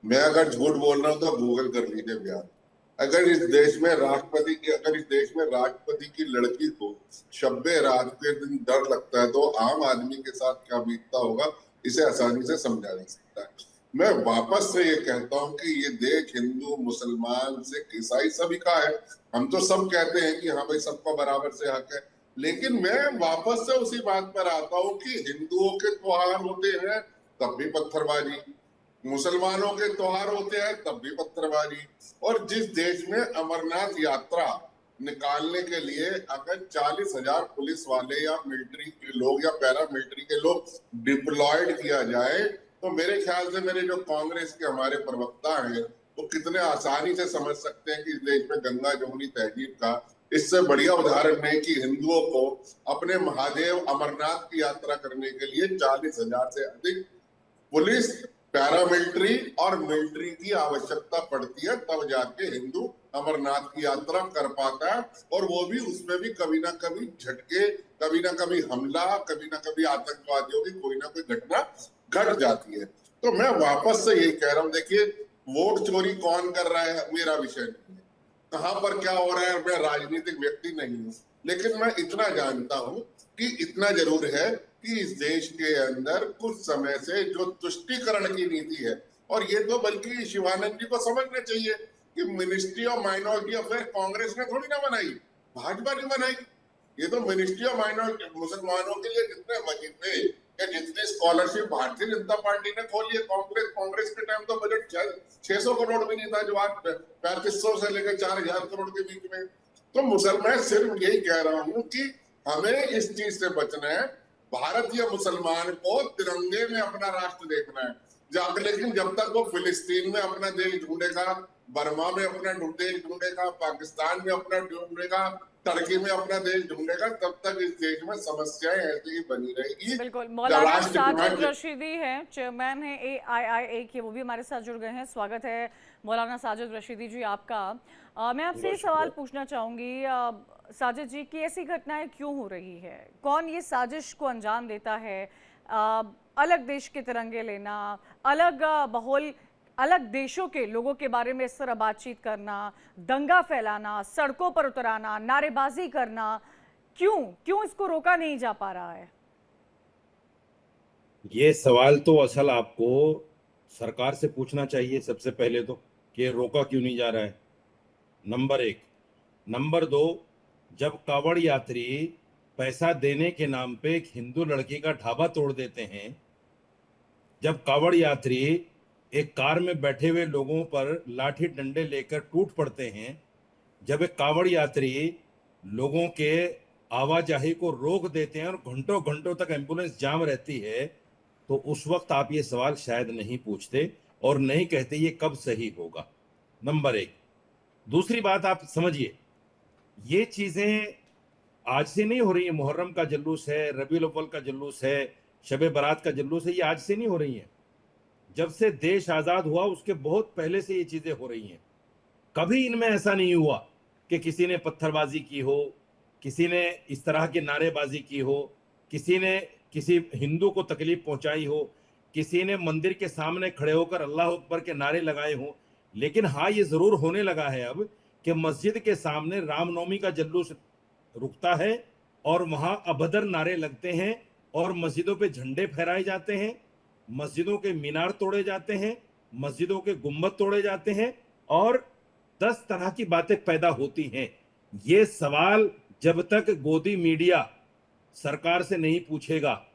मैं अगर झूठ बोल रहा हूँ तो गूगल कर लीजिए बयान। अगर इस देश में राष्ट्रपति की लड़की को शब्बे रात के दिन डर लगता है तो आम आदमी के साथ क्या बीतता होगा, इसे आसानी से समझा जा सकता है। मैं वापस से ये कहता हूँ कि ये देश हिंदू, मुसलमान, सिख, ईसाई सभी का है। हम तो सब कहते हैं कि हाँ भाई सबका बराबर से हक है, लेकिन मैं वापस से उसी बात पर आता हूँ कि हिंदुओं के त्योहार होते हैं तब भी पत्थरबाजी, मुसलमानों के त्योहार होते हैं तब भी पत्थरबाजी। और जिस देश में अमरनाथ यात्रा निकालने के लिए अगर 40,000 पुलिस वाले या मिलिट्री के लोग या पैरा मिलिट्री के लोग डिप्लॉयड किया जाए, तो मेरे ख्याल से मेरे जो कांग्रेस के हमारे प्रवक्ता हैं वो कितने आसानी से समझ सकते हैं कि इस देश में गंगा जमुनी तहजीब का इससे बढ़िया उदाहरण नहीं कि हिंदुओं को अपने महादेव अमरनाथ की यात्रा करने के लिए 40,000 से अधिक पुलिस, पैरामिलिट्री और मिलिट्री की आवश्यकता पड़ती है, तब जाके हिंदू अमरनाथ की यात्रा कर पाता है। और वो भी उसमें भी कभी ना कभी झटके, कभी ना कभी हमला, कभी ना कभी आतंकवादियों की कोई ना कोई घटना घट जाती है। तो मैं वापस से यही कह रहा हूँ, देखिए वोट चोरी कौन कर रहा है मेरा विषय नहीं है, कहाँ पर क्या हो रहा है, मैं राजनीतिक व्यक्ति नहीं हूँ, लेकिन मैं इतना जानता हूँ कि इतना जरूर है कि इस देश के अंदर कुछ समय से जो तुष्टीकरण की नीति है, और ये तो बल्कि शिवानंद जी को समझना चाहिए कि ministry of minority affair Congress ने थोड़ी ना बनाई, भाजपा ने बनाई। ये तो मिनिस्ट्री ऑफ माइनॉरिटी, मुसलमानों के लिए जितने वजीफे या जितनी स्कॉलरशिप भारतीय जनता पार्टी ने खोली है, कांग्रेस के टाइम तो बजट 600 करोड़ भी नहीं था, जो आज 3500 से लेकर 4000 करोड़ के बीच में। तो मैं सिर्फ यही कह रहा हूँ कि हमें इस चीज से बचना है। भारतीय मुसलमान को तिरंगे में अपना राष्ट्र देखना है, लेकिन जब तक वो फिलिस्तीन में अपना देश ढूंढेगा, बर्मा में अपना देश ढूंढेगा, पाकिस्तान में अपना ढूंढेगा, टर्की में अपना देश ढूंढेगा, तब तक इस देश में समस्याएं ऐसी ही बनी रहेगी। बिल्कुल। मौलाना साजिद रशीदी हैं, चेयरमैन है AIIA के, वो भी हमारे साथ जुड़ गए हैं। स्वागत है मौलाना साजिद रशीदी जी आपका। मैं आपसे ये सवाल पूछना चाहूंगी साजिद जी कि ऐसी घटनाएं क्यों हो रही है, कौन ये साजिश को अंजाम देता है? अलग देश के तिरंगे लेना, अलग माहौल, अलग देशों के लोगों के बारे में इस तरह बातचीत करना, दंगा फैलाना, सड़कों पर उतराना, नारेबाजी करना, क्यों इसको रोका नहीं जा पा रहा है? ये सवाल तो असल आपको सरकार से पूछना चाहिए सबसे पहले तो, कि रोका क्यों नहीं जा रहा है, नंबर 1। नंबर 2, जब कावड़ यात्री पैसा देने के नाम पे एक हिंदू लड़की का ढाबा तोड़ देते हैं, जब कावड़ यात्री एक कार में बैठे हुए लोगों पर लाठी डंडे लेकर टूट पड़ते हैं, जब एक कावड़ यात्री लोगों के आवाजाही को रोक देते हैं और घंटों घंटों तक एम्बुलेंस जाम रहती है, तो उस वक्त आप ये सवाल शायद नहीं पूछते और नहीं कहते ये कब सही होगा, नंबर 1। दूसरी बात आप समझिए, ये चीजें आज से नहीं हो रही है। मुहर्रम का जुलूस है, रबीउल अव्वल का जुलूस है, शब बारात का जुलूस है, ये आज से नहीं हो रही है। जब से देश आजाद हुआ उसके बहुत पहले से ये चीजें हो रही हैं। कभी इनमें ऐसा नहीं हुआ कि किसी ने पत्थरबाजी की हो, किसी ने इस तरह की नारेबाजी की हो, किसी ने किसी हिंदू को तकलीफ पहुंचाई हो, किसी ने मंदिर के सामने खड़े होकर अल्लाह अकबर के नारे लगाए हों। लेकिन हाँ, ये जरूर होने लगा है अब कि मस्जिद के सामने रामनवमी का जुलूस रुकता है और वहां अभद्र नारे लगते हैं और मस्जिदों पे झंडे फहराए जाते हैं, मस्जिदों के मीनार तोड़े जाते हैं, मस्जिदों के गुम्बद तोड़े जाते हैं और 10 तरह की बातें पैदा होती हैं। ये सवाल जब तक गोदी मीडिया सरकार से नहीं पूछेगा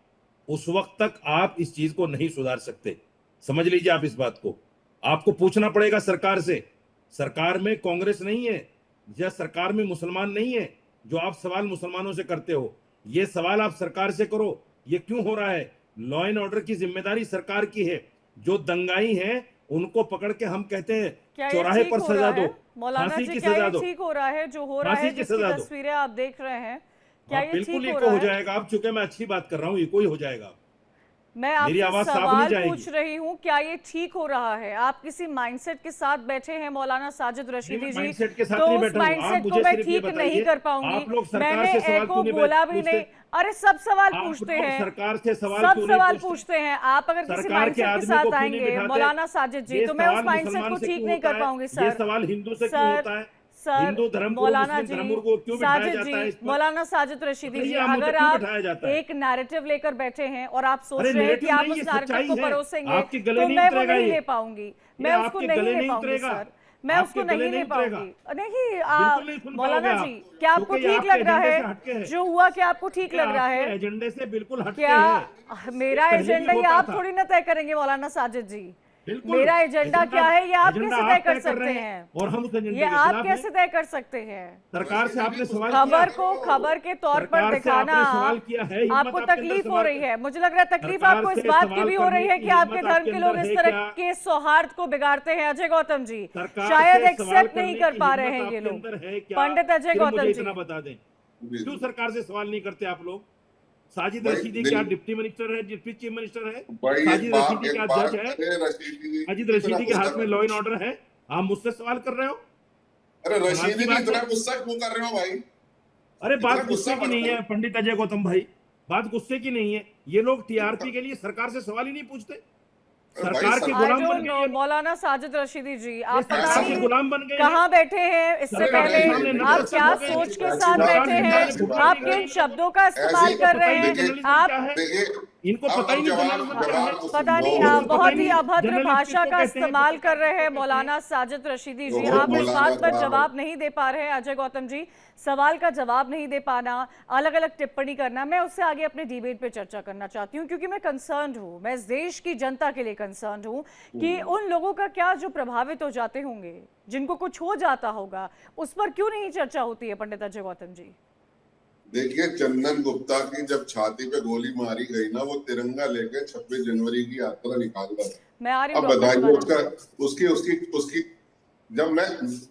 उस वक्त तक आप इस चीज को नहीं सुधार सकते। समझ लीजिए आप इस बात को। आपको पूछना पड़ेगा सरकार से। सरकार में कांग्रेस नहीं है या सरकार में मुसलमान नहीं है जो आप सवाल मुसलमानों से करते हो। ये सवाल आप सरकार से करो, ये क्यों हो रहा है। लॉ एंड ऑर्डर की जिम्मेदारी सरकार की है। जो दंगाई हैं उनको पकड़ के हम कहते हैं क्या ये चौराहे ठीक पर हो सजा रहा दो, है? मौलाना फांसी जी, की क्या सजा ये दो, ठीक हो रहा है जो हो रहा फांसी है, की जिसकी सजा दो। तस्वीरें आप देख रहे हैं? क्या हाँ, ये बिल्कुल ठीक हो इको रहा हो है? जाएगा। अब चूंकि मैं अच्छी बात कर रहा हूँ, इको ही हो जाएगा। मैं मेरी आपसे आवाज साफ नहीं सवाल जाएगी। पूछ रही हूँ, क्या ये ठीक हो रहा है? आप किसी माइंडसेट के साथ बैठे हैं मौलाना साजिद रशीदी जी, माइंडसेट के साथ तो नहीं उस बैठा हूं। आप माइंडसेट को मुझे मैं सिर्फ ये ठीक नहीं बताइए, कर पाऊंगी। आप लोग सरकार मैंने से सवाल एको क्यों नहीं बोला भी पूछते? नहीं। अरे सब सवाल आप पूछते लोग हैं, सरकार से सवाल सब क्यों नहीं सवाल पूछते? पूछते हैं। आप अगर किसी सरकार के माइंडसेट के आदमी को साथ क्यों नहीं आएंगे बिठाते? मौलाना साजिद जी, ये तो मैं उस सवाल माइंडसेट मुसलमान को से ठीक क्यों नहीं होता कर है? पाऊंगी ये सर। सवाल हिंदू से क्यों सर होता है? सर हिंदू धर्म गुरु, मौलाना मुस्लिम जी, धर्म गुरु को क्यों बिठाया साजिद जाता है जी, इस पर? मौलाना साजिद रशीदी जी, बताइए, आप मुझे अगर क्यों आप बिठाया जाता है? एक नैरेटिव लेकर बैठे हैं और आप सोच अरे रहे हैं कि नैरेटिव आप नहीं, उस ये नैरेटिव सच्चाई को है। परोसेंगे आपके गले तो नहीं मैं वो उतरेगा नहीं ये। ले पाऊंगी, मैं ये उसको आपके नहीं गले ले नहीं पाऊंगी उतरेगा। सर, मैं आपके उसको गले नहीं ले नहीं उतरेगा। पाऊंगी। नहीं बिल्कुल नहीं सुन मौलाना पाओगे जी, आप, क्या आपको क्योंकि ठीक आपके लग रहा एजेंडे है से हटके है। जो हुआ? क्या आपको ठीक ये लग रहा आपके है? एजेंडे से बिल्कुल हटके क्या है। मेरा पहले भी एजेंडा ये होता आप था। थोड़ी ना तय करेंगे मौलाना साजिद जी। बिल्कुल। मेरा एजेंडा क्या है ये आप एजेंडा कैसे तय आप कर तय कर सकते रहे हैं? और हम उस एजेंडे ये के आप खिलाफ कैसे हैं। तय कर सकते हैं? सरकार से आपने सवाल खबर किया, को खबर के तौर पर सरकार से दिखाना आपने सवाल किया है, हिम्मत आपको आपके अंदर तकलीफ हो सवाल रही कर- है। मुझे लग रहा है तकलीफ सरकार आपको इस से बात की सवाल भी हो रही करने है की कि आपके हिम्मत धर्म आपके के लोग अंदर इस है तरह क्या? के सौहार्द को बिगाड़ते हैं। अजय गौतम जी सरकार शायद से सवाल एक्सेप्ट नहीं करने कर की पा रहे हिम्मत हैं ये आपके लोग। अंदर है क्या? पंडित अजय सिर्फ मुझे गौतम इतना जी, बता दें, क्यों सरकार से सवाल नहीं करते आप लोग? साजिद भाई, रशीदी क्या डिप्टी मिनिस्टर है, डिप्टी चीफ मिनिस्टर है? भाई साजिद रशीदी क्या जज है? रशीदी साजिद रशीदी के हाथ में लॉ एंड ऑर्डर है, आप मुझसे सवाल कर रहे हो? अरे कमाल रशीदी की भी बात इतना है। गुस्सा क्यों कर रहे हो भाई? अरे बात इतना गुस्से गुस्सा की मत नहीं करो। है पंडित अजय गौतम भाई, बात गुस्से की नहीं है। ये लोग टीआरपी के लिए सरकार से सवाल ही नहीं पूछते। भाई, सरकार के आई गुलाम बन डोंट गए नो ये लोग। मौलाना साजिद रशीदी जी, ये आप पता सरकार के नहीं गुलाम बन गए हैं। कहाँ बैठे हैं। इससे सरकार पहले के सामने आप नतमस्तक क्या हो गए हैं। सोच के ऐसी साथ बात बैठे नहीं, हैं? ऐसी बात आप नहीं। किन शब्दों का इस्तेमाल ऐसी- कर रहे देखिए, हैं? जर्नलिज्म आप क्या है? देखिए इनको पता ही नहीं जर्नलिज्म क्या है। पता नहीं बहुत- आप बहुत ही पता अभद्र जर्नलिस्ट भाषा किसको का कहते हैं, इस्तेमाल पत्रकार कर रहे हैं किसको मौलाना साजिद रशीदी जी। बहुत आप इस मौलाना बात पर साहब। जवाब नहीं दे पा रहे हैं अजय गौतम जी। सवाल का जवाब नहीं दे पाना, अलग अलग टिप्पणी करना, मैं उससे आगे अपने डिबेट पे चर्चा करना चाहती हूँ क्योंकि मैं कंसर्न्ड हूँ, मैं इस देश की जनता के लिए कंसर्न्ड हूँ कि उन लोगों का क्या जो प्रभावित हो जाते होंगे, जिनको कुछ हो जाता होगा, उस पर क्यों नहीं चर्चा होती है पंडित अजय गौतम जी? देखिए, चंदन गुप्ता की जब छाती पे गोली मारी गई ना, वो तिरंगा लेके 26 जनवरी की यात्रा निकाल रहा था। मैं आ रही हूँ अब डॉक्टर बताइए शिवानंद उसका जी। उसकी उसकी उसकी जब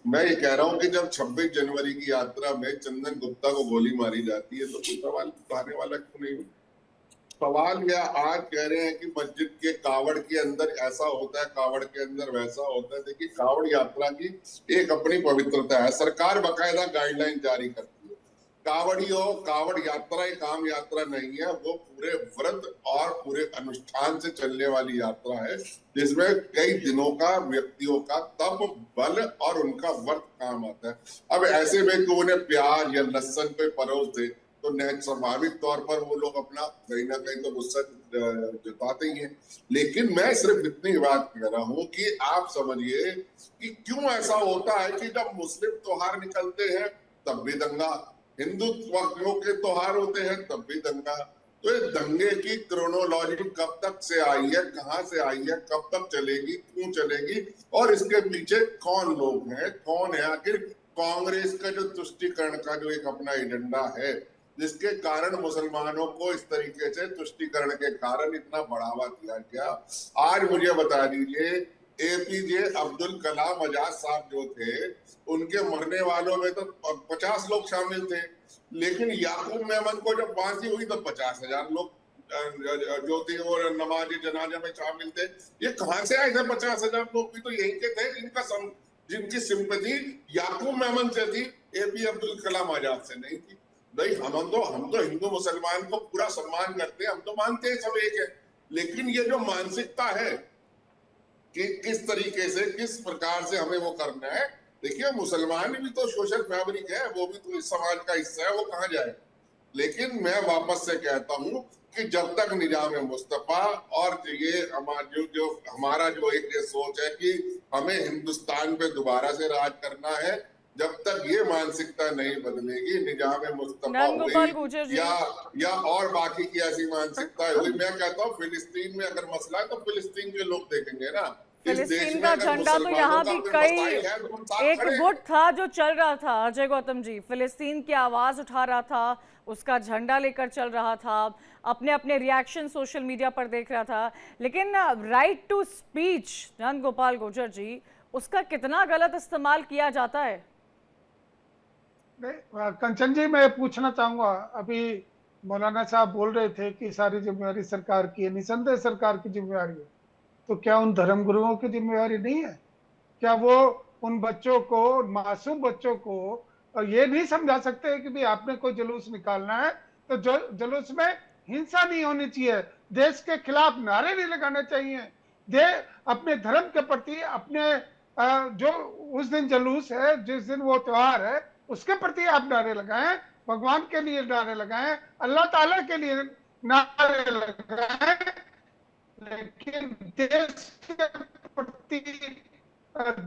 मैं ये कह रहा हूँ कि जब 26 जनवरी की यात्रा में चंदन गुप्ता को गोली मारी जाती है तो कोई सवाल उठाने वाला क्यों नहीं? सवाल या आज कह रहे हैं कि मस्जिद के कावड़ के अंदर ऐसा होता है, कावड़ के अंदर वैसा होता है। देखिए, कावड़ यात्रा की एक अपनी पवित्रता है। सरकार बकायदा गाइडलाइन जारी करती है। कावड़ियों कावड़ यात्रा एक आम यात्रा नहीं है, वो पूरे व्रत और पूरे अनुष्ठान से चलने वाली यात्रा है जिसमें कई दिनों का व्यक्तियों का तप बल और उनका व्रत काम आता है। अब ऐसे में कि उन्हें प्याज या लहसुन पे परोस दे तो स्वाभाविक तौर पर वो लोग अपना कहीं ना कहीं तो गुस्सा जताते ही हैं। लेकिन मैं सिर्फ इतनी बात कह रहा हूँ कि आप समझिए कि क्यों ऐसा होता है कि जब मुस्लिम त्योहार निकलते हैं तब भी दंगा, हिंदुत्व के त्योहार होते हैं तब भी दंगा। तो ये दंगे की क्रोनोलॉजी कब तक से आई है, कहाँ से आई है, कब तक चलेगी, क्यों चलेगी और इसके पीछे कौन लोग हैं, कौन है? आखिर कांग्रेस का जो तुष्टीकरण का जो एक अपना एजेंडा है जिसके कारण मुसलमानों को इस तरीके से तुष्टीकरण के कारण इतना बढ़ावा दिया गया। आज मुझे बता दीजिए एपीजे अब्दुल कलाम आजाद साहब जो थे, उनके मरने वालों में तो 50 लोग शामिल थे, लेकिन याकूब मेमन को जब फांसी हुई तो 50,000 लोग जो थे वो नमाज जनाजा में शामिल थे। ये कहां से आए थे 50,000 लोग? भी तो यहीं के थे जिनकी सिंपैथी याकूब मेमन से थी, एपी अब्दुल कलाम आजाद से नहीं थी। भाई हम तो हिंदू मुसलमान को पूरा सम्मान करते हैं, हम तो मानते हैं सब एक है, लेकिन ये जो मानसिकता है कि किस तरीके से किस प्रकार से हमें वो करना है, देखिए मुसलमान भी तो सोशल फैब्रिक है, वो भी तो इस समाज का हिस्सा है, वो कहाँ जाए। लेकिन मैं वापस से कहता हूं कि जब तक निजाम मुस्तफा और ये हमारा जो एक ये सोच है कि हमें हिंदुस्तान पे दोबारा से राज करना है, जब तक ये मानसिकता नहीं बदलेगी, निजाम मुस्तफा हुई या और बाकी की ऐसी मानसिकता हुई, मैं कहता हूँ फिलिस्तीन में अगर मसला है तो फिलिस्तीन के लोग देखेंगे ना। फिलिस्तीन का झंडा तो यहाँ भी एक गुट था जो चल रहा था अजय गौतम जी, फिलिस्तीन की आवाज उठा रहा था, उसका झंडा लेकर चल रहा था, अपने अपने रिएक्शन सोशल मीडिया पर देख रहा था, लेकिन right to speech Nand Gopal Gurjar जी, उसका कितना गलत इस्तेमाल किया जाता है? कंचन जी, मैं पूछना चाहूंगा, अभी मौलाना साहब बोल रहे थे कि सारी जिम्मेवारी सरकार की है, निसंदेह सरकार की जिम्मेवारी है, तो क्या उन धर्मगुरुओं की जिम्मेवारी नहीं है? क्या वो उन बच्चों को, मासूम बच्चों को ये नहीं समझा सकते कि भी आपने कोई जुलूस निकालना है तो जुलूस में हिंसा नहीं होनी चाहिए, देश के खिलाफ नारे नहीं लगाने चाहिए, अपने धर्म के प्रति, अपने जो उस दिन जुलूस है, जिस दिन वो त्योहार है, उसके प्रति आप नारे लगाएं, भगवान के लिए नारे लगाएं, अल्लाह ताला के लिए नारे लगाएं, लेकिन देश के प्रति,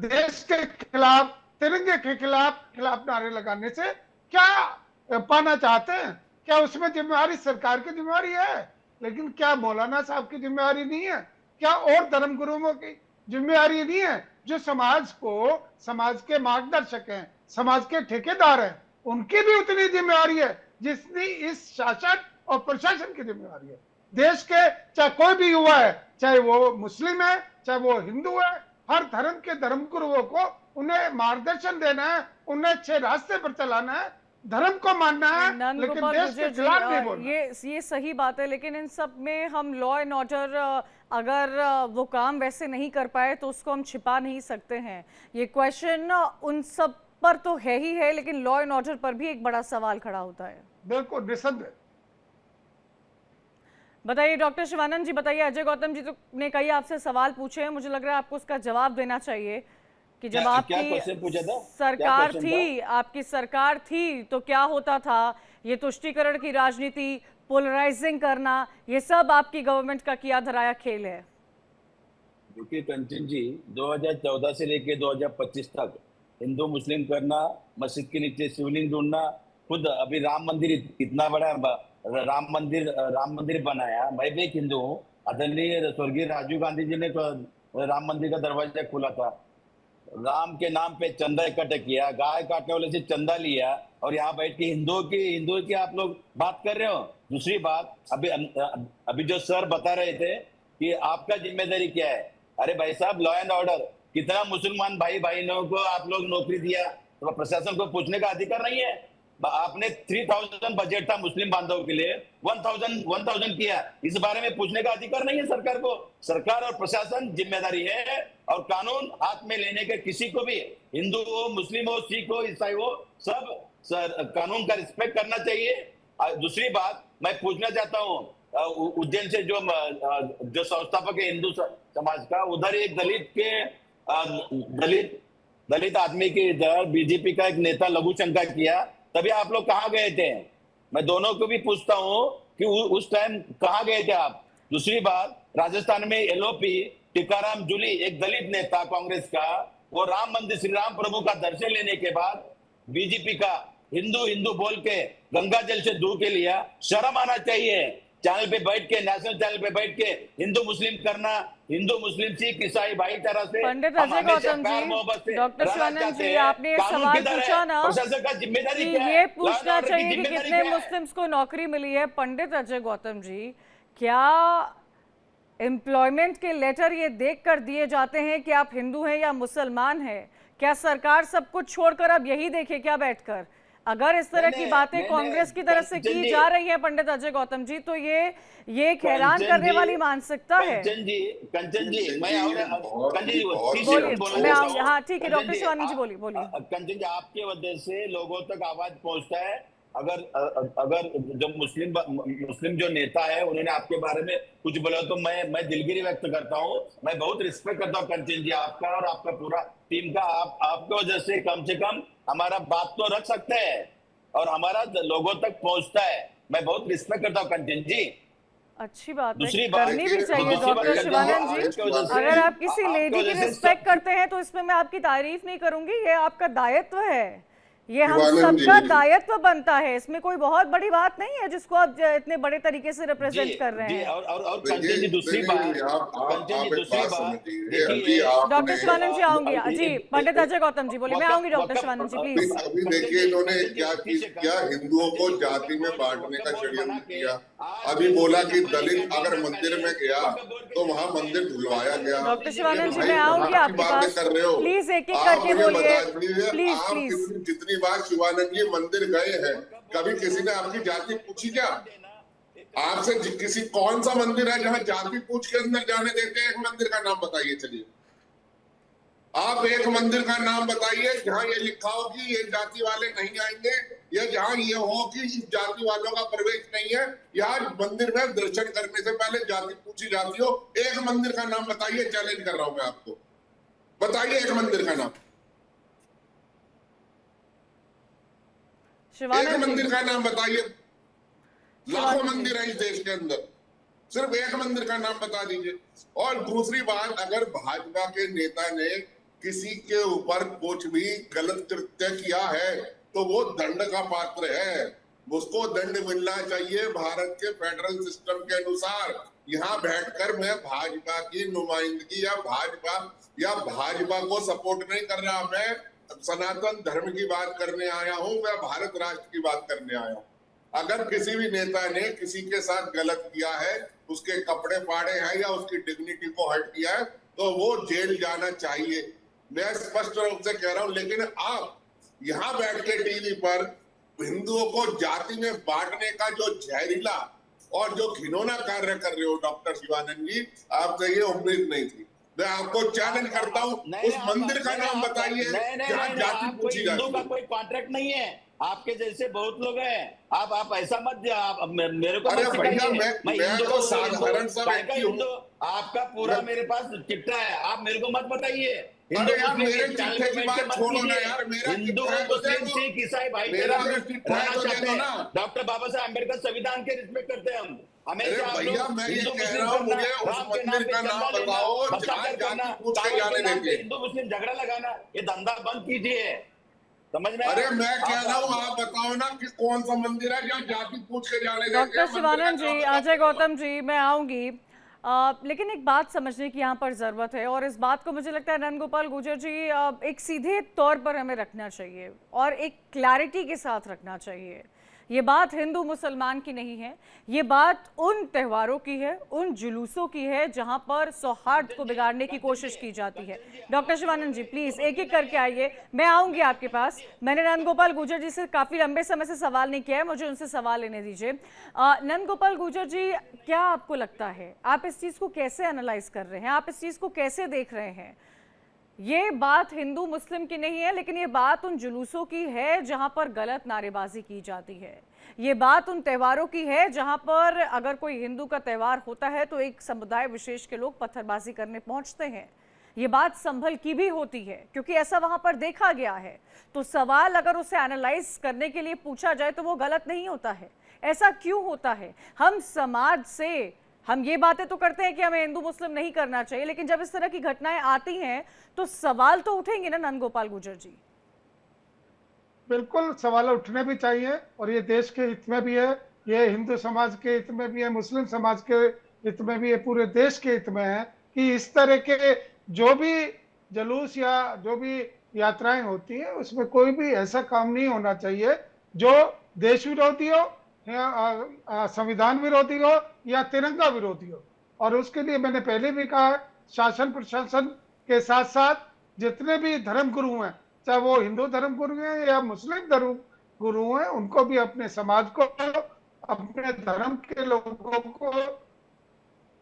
देश के खिलाफ, तिरंगे के खिलाफ नारे लगाने से क्या पाना चाहते हैं? क्या उसमें जिम्मेवारी सरकार की जिम्मेवारी है? लेकिन क्या मौलाना साहब की जिम्मेवारी नहीं है? क्या और धर्मगुरुओं की जिम्मेवारी नहीं है, जो समाज के मार्गदर्शक हैं, समाज के ठेकेदार हैं, उनकी भी उतनी जिम्मेवारी है जितनी इस शासन और प्रशासन की जिम्मेवारी है। देश के चाहे कोई भी युवा है, चाहे वो मुस्लिम है, चाहे वो हिंदू है, हर धर्म के धर्मगुरुओं को उन्हें मार्गदर्शन देना है, उन्हें अच्छे रास्ते पर चलाना है, धर्म को मानना है, लेकिन देश के खिलाफ नहीं बोलना। ये सही बात है, लेकिन इन सब में हम लॉ एंड ऑर्डर अगर वो काम वैसे नहीं कर पाए तो उसको हम छिपा नहीं सकते हैं। ये क्वेश्चन उन सब पर तो है ही है, लेकिन लॉ एंड ऑर्डर पर भी एक बड़ा सवाल खड़ा होता है। बिल्कुल निसंदेह। बताइए डॉक्टर शिवानंद जी, बताइए, अजय गौतम जी तो ने कई आपसे सवाल पूछे हैं, मुझे लग रहा है आपको उसका जवाब देना चाहिए कि जब आपकी सरकार थी तो क्या होता था, ये तुष्टीकरण की राजनीति, पोलराइजिंग करना, ये सब आपकी गवर्नमेंट का किया धराया खेल है। देखिए कंचन जी, 2014 से लेके 2025 तक हिंदू मुस्लिम करना, मस्जिद के नीचे शिवलिंग ढूंढना, खुद अभी राम मंदिर इतना बड़ा राम मंदिर बनाया। मैं भी एक हिंदू हूँ, आदरणीय स्वर्गीय राजीव गांधी जी ने तो राम मंदिर का दरवाजा खोला था। राम के नाम पे चंदा इकट्ठा किया, गाय काटने वाले से चंदा लिया, और यहाँ बैठ के हिंदुओं की आप लोग बात कर रहे हो। दूसरी बात, अभी जो सर बता रहे थे कि आपका जिम्मेदारी क्या है, अरे भाई साहब, लॉ एंड ऑर्डर, कितना मुसलमान भाई बहनों को आप लोग नौकरी दिया, तो प्रशासन को पूछने का अधिकार नहीं है? आपने 3000 बजट था मुस्लिम बांधवों के लिए, 1000 किया, इस बारे में पूछने का अधिकार नहीं है सरकार को। सरकार और प्रशासन जिम्मेदारी है, और कानून हाथ में लेने के किसी को भी, हिंदू हो, मुस्लिम हो, सिख हो, ईसाई हो, सब कानून का रिस्पेक्ट करना चाहिए। दूसरी बात मैं पूछना चाहता हूँ, उज्जैन से जो संस्थापक है हिंदू समाज का, उधर एक दलित आदमी की इधर बीजेपी का एक नेता लघु शंका किया, तभी आप लोग कहाँ गए थे? मैं दोनों को भी पूछता हूँ कि उस टाइम कहाँ गए थे आप? दूसरी बात, राजस्थान में एलओपी टीकाराम जूली, एक दलित नेता कांग्रेस का, वो राम मंदिर श्री राम प्रभु का दर्शन लेने के बाद बीजेपी का हिंदू बोल के गंगा जल से धो के लिया। शर्म आना चाहिए। चैनल पे बैठ के, नेशनल चैनल पे बैठ के हिंदू मुस्लिम करना, हिंदू मुस्लिम सिख ईसाई भाईचारा से, पंडित अजय गौतम जी, डॉक्टर शिवानंद जी, आपने एक सवाल पूछा ना कि ये पूछना चाहिए कि कितने मुस्लिम्स को नौकरी मिली है। पंडित अजय गौतम जी, क्या एम्प्लॉयमेंट के लेटर ये देख कर दिए जाते हैं कि आप हिंदू हैं या मुसलमान हैं। क्या सरकार सब कुछ छोड़कर अब यही देखे क्या बैठकर? अगर इस तरह की बातें कांग्रेस की तरफ से की जा रही है पंडित अजय गौतम जी, तो ये एक हैरान करने वाली मानसिकता है। कंचन जी मैं बोलिए। हाँ ठीक है, डॉक्टर शिवानंद जी बोलिए। कंचन जी, आपके वजह से लोगों तक आवाज पहुंचता है। अगर जो मुस्लिम जो नेता है उन्होंने आपके बारे में कुछ बोला तो मैं दिलगिरी व्यक्त करता हूँ। मैं बहुत रिस्पेक्ट करता हूँ कंचन जी आपका और आपका पूरा टीम का। आपके वजह से कम हमारा बात तो रख सकते हैं और हमारा लोगों तक पहुंचता है। मैं बहुत रिस्पेक्ट करता हूँ कंचन जी। अच्छी बात दूसरी है, बात करनी भी चाहिए डॉक्टर शिवानंद जी। अगर आप किसी लेडी की रिस्पेक्ट करते हैं तो इसमें मैं आपकी तारीफ नहीं करूंगी, ये आपका दायित्व है, ये हम सबका दायित्व बनता है। इसमें कोई बहुत बड़ी बात नहीं है जिसको आप इतने बड़े तरीके से रिप्रेजेंट कर रहे हैं। और कंचन जी दूसरी बात, डॉक्टर शिवानंद जी आऊंगी जी। पंडित अजय गौतम जी बोलिए, मैं आऊंगी डॉक्टर शिवानंद जी प्लीज। अभी देखिए इन्होंने क्या हिंदुओं को जाति में बांटने का षड्यंत्र किया। अभी बोला कि दलित अगर मंदिर में गया तो वहाँ मंदिर धुलवाया गया। डॉक्टर शिवानंद जी मैं आऊंगी आपके पास, कर रहे हो प्लीज एक एक करके बोलिए प्लीज आप प्लीज। जितनी बार शिवानंद जी मंदिर गए हैं, कभी किसी ने आपकी जाति पूछी क्या? आपसे किसी कौन सा मंदिर है जहां जाति पूछ के अंदर जाने देते हैं? एक मंदिर का नाम बताइए। चलिए आप एक मंदिर का नाम बताइए जहां ये लिखा हो कि ये जाति वाले नहीं आएंगे, या जहां ये हो कि इस जाति वालों का प्रवेश नहीं है, या मंदिर में दर्शन करने से पहले जाति पूछी जाती हो। एक मंदिर का नाम बताइए, चैलेंज कर रहा हूं मैं आपको, बताइए एक मंदिर का नाम। एक मंदिर का नाम बताइए। लाखों मंदिर है इस देश के अंदर, सिर्फ एक मंदिर का नाम बता दीजिए। और दूसरी बात, अगर भाजपा के नेता ने किसी के ऊपर कुछ भी गलत कृत्य किया है तो वो दंड का पात्र है, उसको दंड मिलना चाहिए भारत के फेडरल सिस्टम के अनुसार। यहाँ बैठकर मैं भाजपा की नुमाइंदगी या भाजपा को सपोर्ट नहीं कर रहा। मैं सनातन धर्म की बात करने आया हूं, मैं भारत राष्ट्र की बात करने आया हूं। अगर किसी भी नेता ने किसी के साथ गलत किया है, उसके कपड़े फाड़े हैं या उसकी डिग्निटी को हर्ट किया है, तो वो जेल जाना चाहिए। मैं स्पष्ट रूप से कह रहा हूं। लेकिन आप यहाँ बैठ के टीवी पर हिंदुओं को जाति में बांटने का जो जहरीला और जो घिनौना कार्य कर रहे हो डॉक्टर शिवानंद जी, आपसे ये उम्मीद नहीं थी। मैं आपको चैलेंज करता हूँ, उस मंदिर का नाम बताइए जहाँ जाति पूछी जाती है। का कोई कॉन्ट्रैक्ट नहीं है, आपके जैसे बहुत लोग हैं। आप ऐसा मत दिया, आप मेरे को। अरे भैया मैं तो साधारण सा व्यक्ति हूँ। आपका पूरा मेरे पास चिट्ठा है, आप मेरे को मत बताइए। अरे यार मेरे चिट्ठे की बात छोड़ो ना यार, मेरा हिंदू मुस्लिम सिख ईसाई भाई डॉक्टर बाबा साहब अम्बेडकर संविधान के रिस्पेक्ट करते हैं हम। भैया मैं ये कह रहा हूँ, मुझे उस मंदिर का नाम बताओ जहाँ जाति पूछ के जाने देंगे। हिंदू मुस्लिम झगड़ा लगाना, ये धंधा बंद कीजिए, समझ में। अरे मैं कह रहा हूँ, आप बताओ ना कि कौन सा मंदिर है जहाँ जाति पूछ के जाने देंगे। डॉक्टर शिवानंद जी, अजय गौतम जी, मैं आऊंगी, लेकिन एक बात समझने की यहाँ पर ज़रूरत है और इस बात को मुझे लगता है नंदगोपाल गुर्जर जी एक सीधे तौर पर हमें रखना चाहिए और एक क्लैरिटी के साथ रखना चाहिए। ये बात हिंदू मुसलमान की नहीं है, ये बात उन त्योहारों की है, उन जुलूसों की है जहां पर सौहार्द को बिगाड़ने की कोशिश की जाती है। डॉक्टर शिवानंद जी प्लीज एक एक करके आइए, मैं आऊंगी आपके पास। मैंने नंदगोपाल गुर्जर जी से काफी लंबे समय से सवाल नहीं किया है, मुझे उनसे सवाल लेने दीजिए। नंदगोपाल गुर्जर जी, क्या आपको लगता है, आप इस चीज को कैसे एनालाइज कर रहे हैं, आप इस चीज को कैसे देख रहे हैं? ये बात हिंदू मुस्लिम की नहीं है, लेकिन ये बात उन जुलूसों की है जहां पर गलत नारेबाजी की जाती है। ये बात उन त्योहारों की है जहां पर अगर कोई हिंदू का त्योहार होता है तो एक समुदाय विशेष के लोग पत्थरबाजी करने पहुंचते हैं। ये बात संभल की भी होती है क्योंकि ऐसा वहां पर देखा गया है। तो सवाल अगर उसे एनालाइज करने के लिए पूछा जाए तो वो गलत नहीं होता है। ऐसा क्यों होता है? हम समाज से हम ये बातें तो करते हैं कि हमें हिंदू मुस्लिम नहीं करना चाहिए, लेकिन जब इस तरह की घटनाएं आती हैं तो सवाल तो उठेंगे ना नंदगोपाल गुर्जर जी। बिल्कुल सवाल उठने भी चाहिए और ये देश के हित में भी है, ये हिंदू समाज के हित में भी है, मुस्लिम समाज के हित में भी है, पूरे देश के हित में है कि इस तरह के जो भी जुलूस या जो भी यात्राएं होती है उसमें कोई भी ऐसा काम नहीं होना चाहिए जो देश विरोधी हो या संविधान विरोधी हो या तिरंगा विरोधी हो। और उसके लिए मैंने पहले भी कहा, शासन प्रशासन के साथ साथ जितने भी धर्म गुरु हैं, चाहे वो हिंदू धर्म गुरु हैं या मुस्लिम धर्म गुरु हैं, उनको भी अपने समाज को, अपने धर्म के लोगों को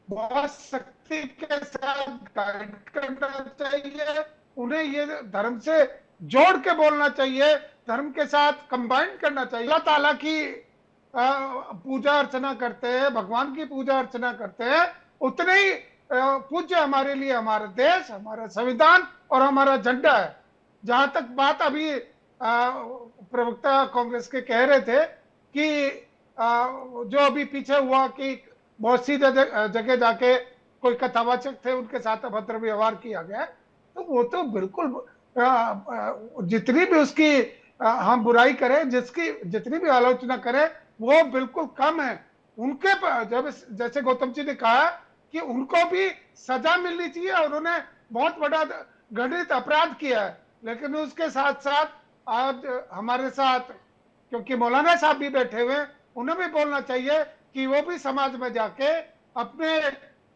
बहुत सख्ती के साथ गाइड करना चाहिए। उन्हें ये धर्म से जोड़ के बोलना चाहिए, धर्म के साथ कंबाइन करना चाहिए। अल्लाह ताला की पूजा अर्चना करते हैं, भगवान की पूजा अर्चना करते हैं, उतने ही पूज्य हमारे लिए हमारा देश, हमारा संविधान और हमारा झंडा है। जहां तक बात अभी प्रवक्ता कांग्रेस के कह रहे थे कि जो अभी पीछे हुआ कि बहुत सी जगह जाके कोई कथावाचक थे, उनके साथ अभद्र व्यवहार किया गया, तो वो तो बिल्कुल जितनी भी उसकी हम बुराई करें, जिसकी जितनी भी आलोचना करें, वो बिल्कुल कम है। उनके जब जैसे गौतम जी ने कहा कि उनको भी सजा मिलनी चाहिए और उन्हें बहुत बड़ा घृणित अपराध किया है, लेकिन उसके साथ साथ आज हमारे साथ क्योंकि मौलाना साहब भी बैठे हुए हैं, उन्हें भी बोलना चाहिए कि वो भी समाज में जाके अपने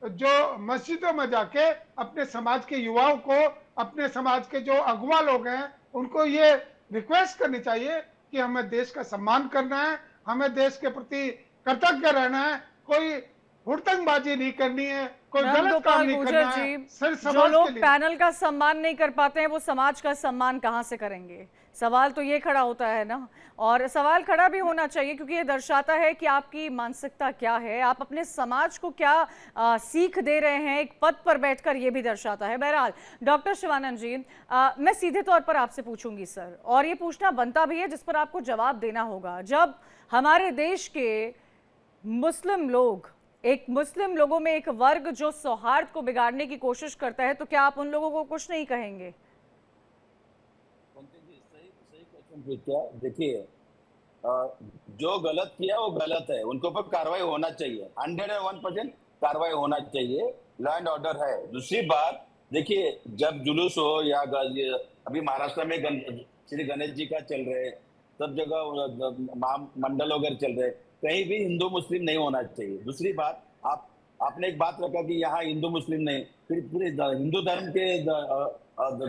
जो मस्जिदों में जाके अपने समाज के युवाओं को, अपने समाज के जो अगुवा लोग हैं, उनको ये रिक्वेस्ट करनी चाहिए कि हमें देश का सम्मान करना है, हमें देश के प्रति कृतज्ञ रहना है, कोई हुड़दंगबाजी नहीं करनी है, कोई गलत काम नहीं करना है। जो लोग पैनल का सम्मान नहीं कर पाते हैं, वो समाज का सम्मान कहां से करेंगे? सवाल तो ये खड़ा होता है ना, और सवाल खड़ा भी होना चाहिए क्योंकि ये दर्शाता है कि आपकी मानसिकता क्या है, आप अपने समाज को क्या सीख दे रहे हैं एक पद पर बैठकर, ये भी दर्शाता है। बहरहाल डॉक्टर शिवानंद जी, मैं सीधे तौर पर आपसे पूछूंगी सर, और ये पूछना बनता भी है जिस पर आपको जवाब देना होगा। जब हमारे देश के मुस्लिम लोग, एक मुस्लिम लोगों में एक वर्ग जो सौहार्द को बिगाड़ने की कोशिश करता है, तो क्या आप उन लोगों को कुछ नहीं कहेंगे? देखिए, जो गलत किया वो गलत है, उनके ऊपर कार्रवाई होना चाहिए, 101% कार्रवाई होना चाहिए, लॉ एंड ऑर्डर है। दूसरी बात, देखिए, जब जुलूस हो या अभी महाराष्ट्र में श्री गणेश जी का चल रहे, सब जगह मंडल वगैरह चल रहे, कहीं भी हिंदू मुस्लिम नहीं होना चाहिए। दूसरी बात, आपने एक बात रखा कि यहाँ हिंदू मुस्लिम नहीं, फिर पूरे हिंदू धर्म के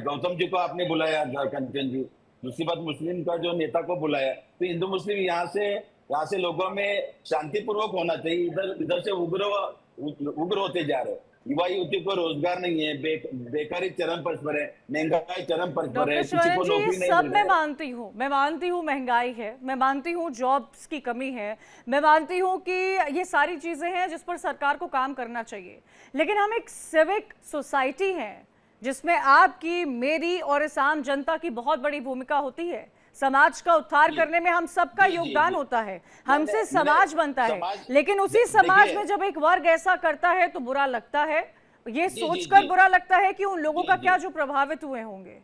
गौतम जी को आपने बुलाया, कंचन जी। दूसरी बात, मुस्लिम का जो नेता को बुलाया, तो हिंदू मुस्लिम यहाँ से लोगों में शांतिपूर्वक होना चाहिए। इधर से उग्र होते जा रहे, युवा युवती को रोजगार नहीं है, बेकारी चरम पर है, महंगाई चरम पर है, किसी को नौकरी नहीं सब मिल मैं रहा है। मानती हूँ महंगाई है, मैं मानती हूँ जॉब्स की कमी है, मैं मानती हूँ कि ये सारी चीजें हैं जिस पर सरकार को काम करना चाहिए, लेकिन हम एक सिविक सोसाइटी हैं जिसमें आपकी, मेरी और इस आम जनता की बहुत बड़ी भूमिका होती है। समाज का उद्धार करने में हम सबका योगदान होता है, हमसे समाज बनता है, लेकिन उसी समाज में जब एक वर्ग ऐसा करता है तो बुरा लगता है। ये सोचकर बुरा लगता है कि उन लोगों का क्या जो प्रभावित हुए होंगे।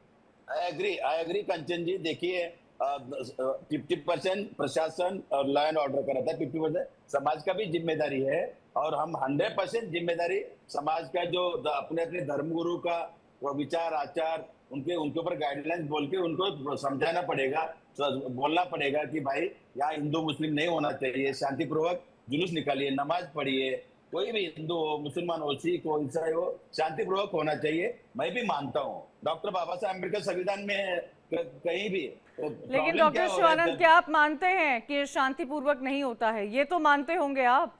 आई एग्री कंचन जी। देखिए, 50% प्रशासन और लॉ एंड ऑर्डर का रहता है, 50% समाज का भी जिम्मेदारी है, और हम 100% जिम्मेदारी समाज का, जो अपने अपने धर्मगुरु का वो विचार आचार, उनके ऊपर गाइडलाइंस बोल के उनको समझाना पड़ेगा, बोलना पड़ेगा कि भाई यहाँ हिंदू मुस्लिम नहीं होना चाहिए, शांतिपूर्वक जुलूस निकालिए, नमाज पढ़िए, कोई भी हिंदू हो, मुसलमान हो, सिख हो, ईसाई हो, शांतिपूर्वक होना चाहिए। मैं भी मानता हूँ डॉक्टर बाबा साहब अम्बेडकर संविधान में कहीं भी, लेकिन डॉक्टर शिवानंद, क्या आप मानते हैं कि शांतिपूर्वक नहीं होता है? ये तो मानते होंगे आप।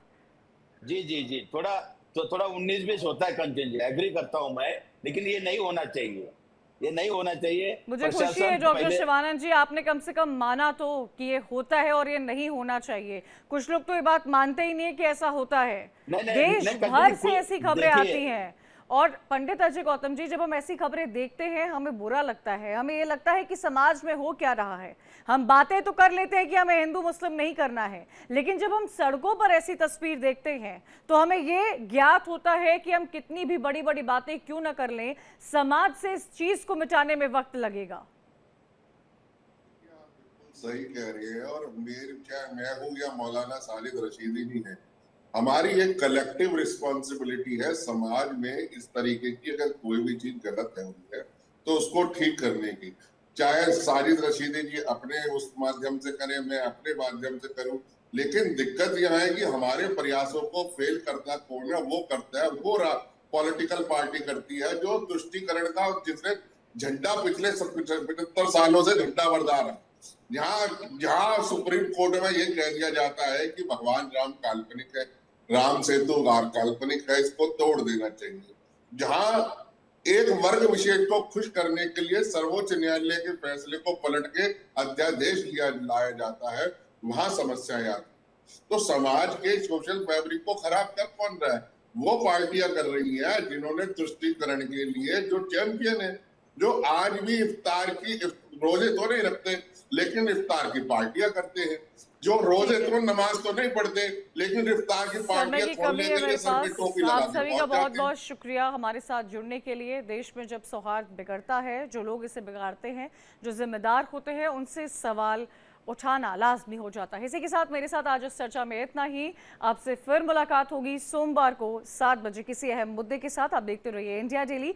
जी, थोड़ा 19-20 होता है कंचन जी, एग्री करता हूँ मैं, लेकिन ये नहीं होना चाहिए, ये नहीं होना चाहिए। मुझे खुशी है डॉक्टर शिवानंद जी, आपने कम से कम माना तो कि ये होता है और ये नहीं होना चाहिए। कुछ लोग तो ये बात मानते ही नहीं है कि ऐसा होता है। देश भर से ऐसी खबरें आती हैं, और पंडित अजय गौतम जी, जब हम ऐसी खबरें देखते हैं हमें बुरा लगता है, हमें ये लगता है कि समाज में हो क्या रहा है। हम बातें तो कर लेते हैं कि हमें हिंदू मुस्लिम नहीं करना है, लेकिन जब हम सड़कों पर ऐसी तस्वीर देखते हैं तो हमें ये ज्ञात होता है कि हम कितनी भी बड़ी बड़ी बातें क्यों ना कर लें, समाज से इस चीज को मिटाने में वक्त लगेगा। सही कह रही है, और मैं हूँ या मौलाना सालिद रशीदी नहीं है, हमारी एक कलेक्टिव रिस्पॉन्सिबिलिटी है समाज में इस तरीके की, अगर कोई भी चीज गलत है तो उसको ठीक करने की। चाहे साजिद रशीदी जी अपने उस माध्यम से करें, मैं अपने माध्यम से करूं, लेकिन दिक्कत यह है कि हमारे प्रयासों को फेल करता कौन है? वो करता है वो पॉलिटिकल पार्टी करती है जो तुष्टीकरण का, जिसने झंडा पिछले 75 सालों से झंडा बरदार है। जहां सुप्रीम कोर्ट में ये कह दिया जाता है कि भगवान राम काल्पनिक है, राम सेतु काल्पनिक है, इसको तोड़ देना चाहिए। जहां एक वर्ग विशेष को खुश करने के लिए सर्वोच्च न्यायालय के फैसले को पलट के अध्यादेश लाया जाता है, वहां समस्याएं आती। तो समाज के सोशल फैब्रिक को खराब कर कौन रहा है? वो पार्टियां कर रही हैं जिन्होंने तुष्टीकरण के लिए जो चैंपियन है, जो आज भी इफ्तार की रोजे तो नहीं रखते लेकिन इफ्तार की पार्टियां करते हैं, जो रोजे तो नमाज तो नहीं पढ़ते लेकिन इफ्तार की समय पार्टियां की खोलने कमी के है लिए मेरे सर पे पास। टोपी लगा आप के सभी का पहुंच बहुत जाते हैं। बहुत शुक्रिया हमारे साथ जुड़ने के लिए। देश में जब सौहार्द बिगड़ता है, जो लोग इसे बिगाड़ते हैं, जो जिम्मेदार होते हैं, उनसे सवाल उठाना लाजमी हो जाता है। इसी के साथ मेरे साथ आज इस चर्चा में इतना ही। आपसे फिर मुलाकात होगी सोमवार को 7 बजे किसी अहम मुद्दे के साथ। आप देखते रहिए इंडिया डेली।